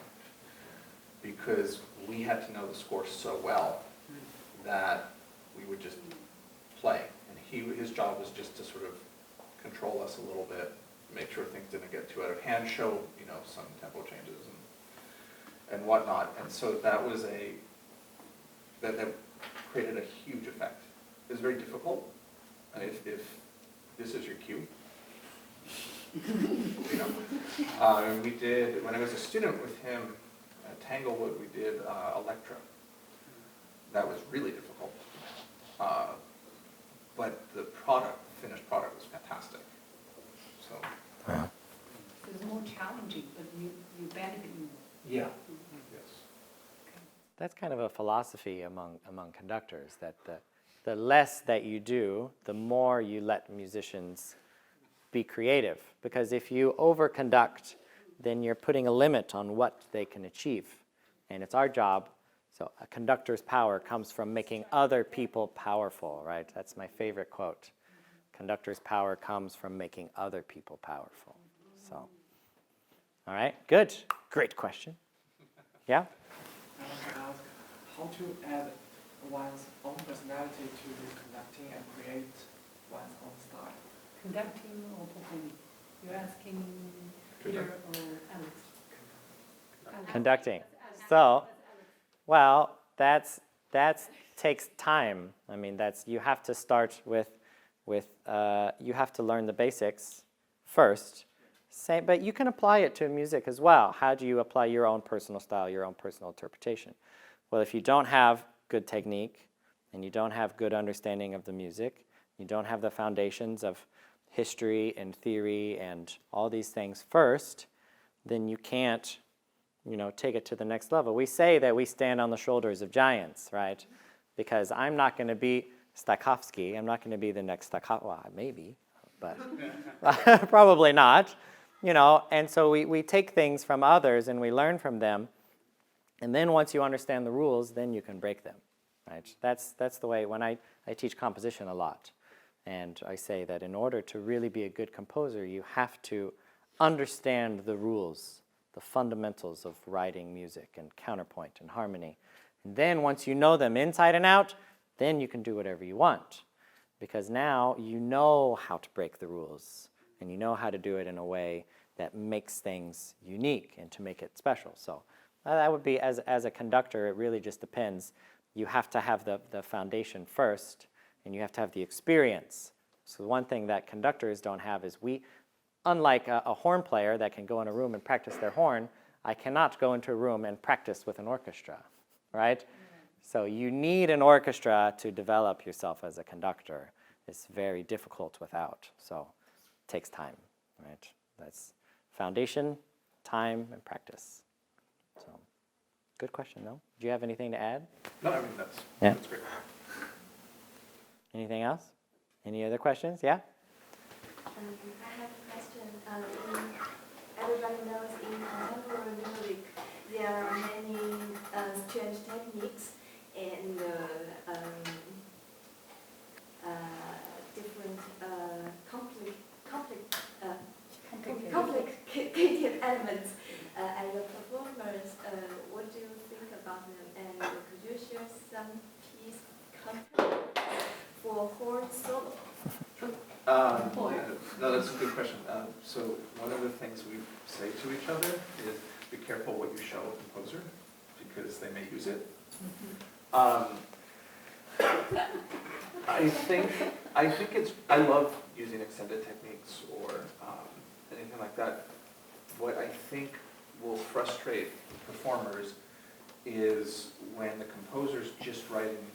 because we had to know the score so well that we would just play. And his job was just to sort of control us a little bit, make sure things didn't get too out of hand, show, some tempo changes and whatnot. And so that was that created a huge effect. It was very difficult. And if this is your cue, we did, when I was a student with him at Tanglewood, we did Electra. That was really difficult. But the finished product was fantastic. So. So it's more challenging, but you benefit more. Yeah. Yes. That's kind of a philosophy among conductors, that the less that you do, the more you let musicians be creative. Because if you overconduct, then you're putting a limit on what they can achieve. And it's our job. So a conductor's power comes from making other people powerful, right? That's my favorite quote. Conductor's power comes from making other people powerful. So, all right, good. Great question. Yeah? I want to ask how to add one's own personality to the conducting and create one's own style. Conducting or performing? You're asking Peter or Alex? Conducting. So, Well, that takes time. I mean, you have to start with you have to learn the basics first. But you can apply it to music as well. How do you apply your own personal style, your own personal interpretation? Well, if you don't have good technique and you don't have good understanding of the music, you don't have the foundations of history and theory and all these things first, then you can't, take it to the next level. We say that we stand on the shoulders of giants, right? Because I'm not going to be Stokowski. I'm not going to be the next Stokowski. Well, maybe, but probably not. And so we take things from others and we learn from them. And then once you understand the rules, then you can break them, right? That's the way when I teach composition a lot. And I say that in order to really be a good composer, you have to understand the rules, the fundamentals of writing music and counterpoint and harmony. And then once you know them inside and out, then you can do whatever you want. Because now you know how to break the rules and you know how to do it in a way that makes things unique and to make it special. So that would be, as a conductor, it really just depends. You have to have the foundation first, and you have to have the experience. So the one thing that conductors don't have is unlike a horn player that can go in a room and practice their horn, I cannot go into a room and practice with an orchestra, right? So you need an orchestra to develop yourself as a conductor. It's very difficult without, so it takes time, right? That's foundation, time, and practice. So, good question, though. Do you have anything to add? No, I mean, that's great. Anything else? Any other questions? Yeah? I have a question. Everybody knows in contemporary music there are many strange techniques and different complicated elements. As a performers, what do you think about them? And could you share some piece for horn solo? No, that's a good question. So one of the things we say to each other is be careful what you show a composer because they may use it. I love using extended techniques or anything like that. What I think will frustrate performers is when the composer's just writing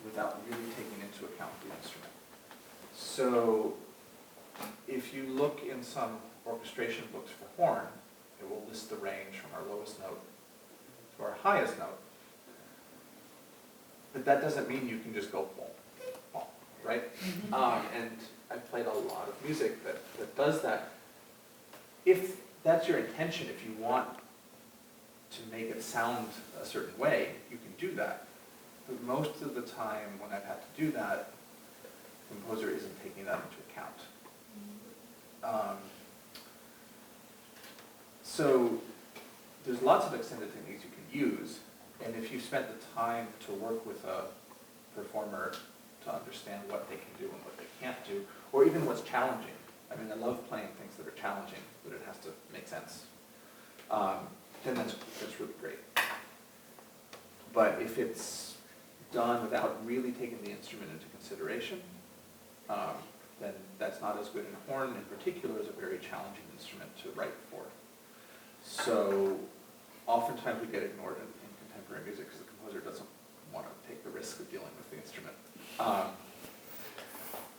without really taking into account the instrument. So if you look in some orchestration books for horn, it will list the range from our lowest note to our highest note. But that doesn't mean you can just go boom, boom, right? And I've played a lot of music that does that. If that's your intention, if you want to make it sound a certain way, you can do that. But most of the time when I've had to do that, the composer isn't taking that into account. So there's lots of extended techniques you can use, and if you spent the time to work with a performer to understand what they can do and what they can't do, or even what's challenging. I mean, I love playing things that are challenging, but it has to make sense. Then that's really great. But if it's done without really taking the instrument into consideration, then that's not as good. And horn in particular is a very challenging instrument to write for. So oftentimes we get ignored in contemporary music because the composer doesn't want to take the risk of dealing with the instrument.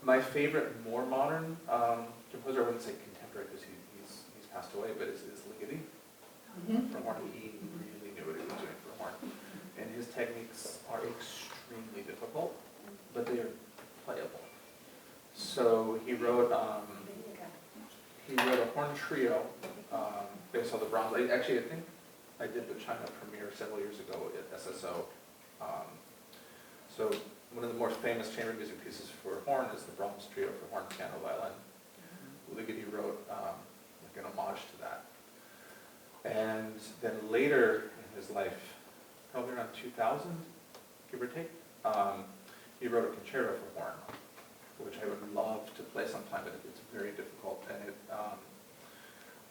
My favorite more modern composer, I wouldn't say contemporary because he's passed away, but is Ligeti for horn. He really knew what he was doing for horn. And his techniques are extremely difficult, but they are playable. So he wrote a horn trio based on the Brahms. Actually, I think I did the China premiere several years ago at SSO. So one of the more famous chamber music pieces for horn is the Brahms trio for horn, piano, violin. Ligeti wrote like an homage to that. And then later in his life, probably around 2000, give or take, he wrote a concerto for horn, which I would love to play sometime, but it's very difficult. And it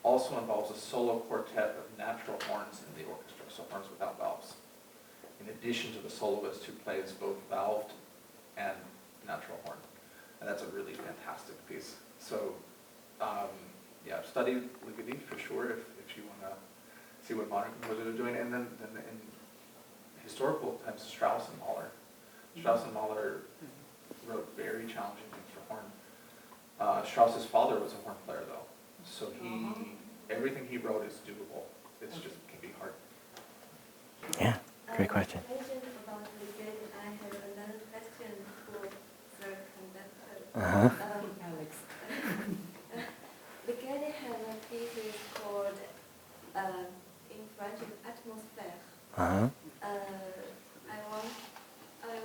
also involves a solo quartet of natural horns in the orchestra, so horns without valves. in addition to the soloist who plays both valved and natural horn. And that's a really fantastic piece. So, yeah, study Ligeti for sure if you want to see what modern composers are doing. And then in historical times, Strauss and Mahler. Strauss and Mahler wrote very challenging things for horn. Strauss's father was a horn player, though. So everything he wrote is doable. It's just can be hard. Yeah, great question. You mentioned about the good. I have another question for the conductor. Alex. The Getty has a piece called in French atmosphere. I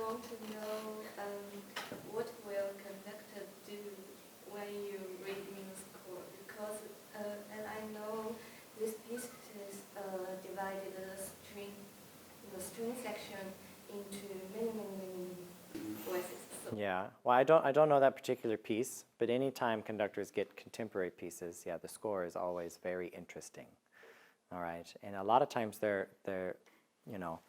want to know what will conductor do when you read music score, because and I know this piece is divided the string section into many voices. So Yeah, well, I don't know that particular piece, but anytime conductors get contemporary pieces, yeah, the score is always very interesting. All right, and a lot of times they're you know,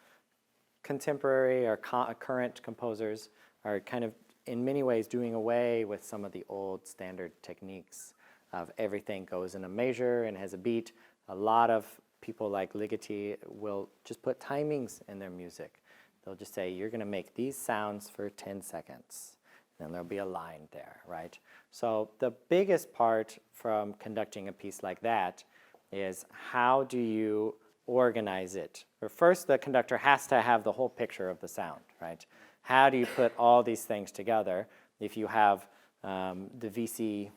contemporary or current composers are kind of in many ways doing away with some of the old standard techniques of everything goes in a measure and has a beat. A lot of people like Ligeti will just put timings in their music. They'll just say, you're going to make these sounds for 10 seconds. Then there'll be a line there, right? So the biggest part from conducting a piece like that is how do you organize it? Or first, the conductor has to have the whole picture of the sound, right? How do you put all these things together? If you have the VC,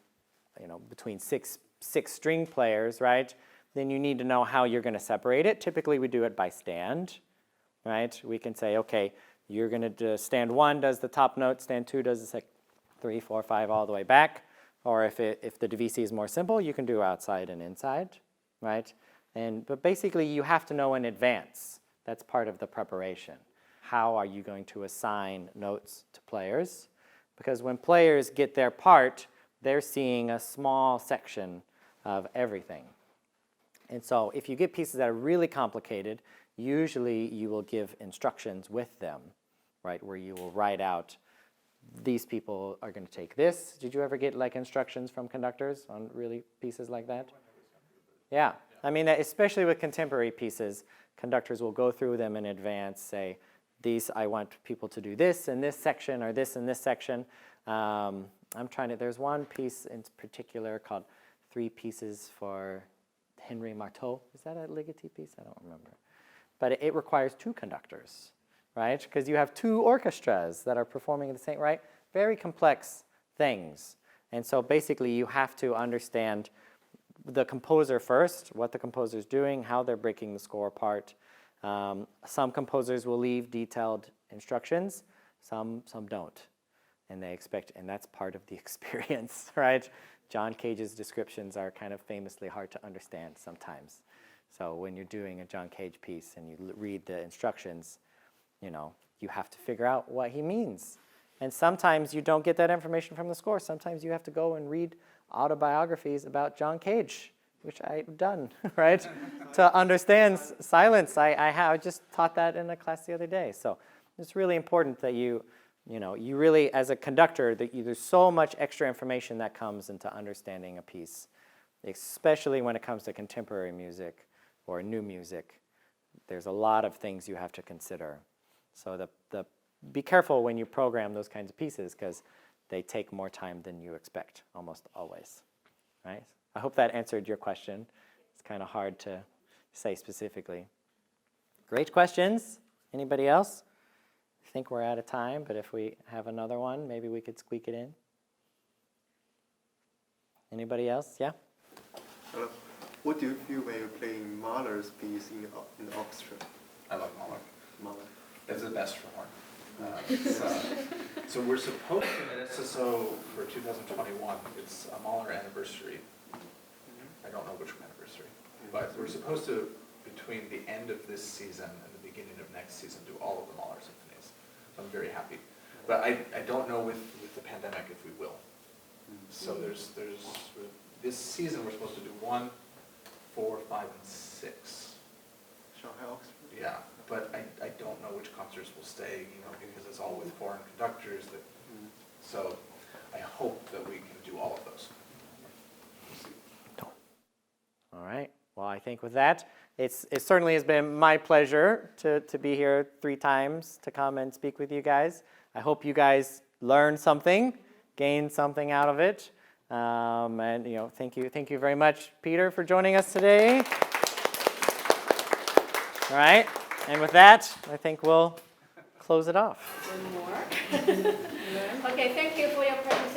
you know, between six string players, right? Then you need to know how you're going to separate it. Typically, we do it by stand, right? We can say, okay, you're going to do stand 1 does the top note, stand 2 does the 3, 4, 5 all the way back. Or if the VC is more simple, you can do outside and inside, right? But basically, you have to know in advance. That's part of the preparation. How are you going to assign notes to players? Because when players get their part, they're seeing a small section of everything. And so if you get pieces that are really complicated, usually you will give instructions with them, right, where you will write out, these people are going to take this. Did you ever get like instructions from conductors on really pieces like that? Yeah. I mean, especially with contemporary pieces, conductors will go through them in advance, say, these, I want people to do this in this section or this in this section. There's one piece in particular called 3 Pieces for Henri Marteau. Is that a Ligeti piece? I don't remember. But it requires 2 conductors, right? Because you have 2 orchestras that are performing at the same, right? Very complex things. And so basically you have to understand the composer first, what the composer is doing, how they're breaking the score apart. Some composers will leave detailed instructions, some don't. And they expect, and that's part of the experience, right? John Cage's descriptions are kind of famously hard to understand sometimes. So when you're doing a John Cage piece and you read the instructions, you know, you have to figure out what he means. And sometimes you don't get that information from the score. Sometimes you have to go and read autobiographies about John Cage, which I've done, right? To understand silence. I just taught that in a class the other day. So it's really important that you really, as a conductor, there's so much extra information that comes into understanding a piece, especially when it comes to contemporary music or new music. There's a lot of things you have to consider. So be careful when you program those kinds of pieces because they take more time than you expect, almost always, right? I hope that answered your question. It's kind of hard to say specifically. Great questions. Anybody else? I think we're out of time, but if we have another one, maybe we could squeak it in. Anybody else? Yeah? What do you feel when you're playing Mahler's piece in the orchestra? I love Mahler. Mahler. It's the best for horn. So we're supposed to, so for 2021, it's a Mahler anniversary. I don't know which anniversary, but we're supposed to, between the end of this season and the beginning of next season, do all of the Mahler symphonies. So I'm very happy. But I don't know with the pandemic if we will. So there's this season we're supposed to do 1, 4, 5, and 6. Shanghai Oxford? Yeah, but I don't know which concerts will stay, because it's all with foreign conductors. So I hope that we can do all of those. All right. Well, I think with that, it certainly has been my pleasure to be here 3 times to come and speak with you guys. I hope you guys learned something, gained something out of it. And thank you very much, Peter, for joining us today. All right. And with that, I think we'll close it off. One more. Okay, thank you for your presentation.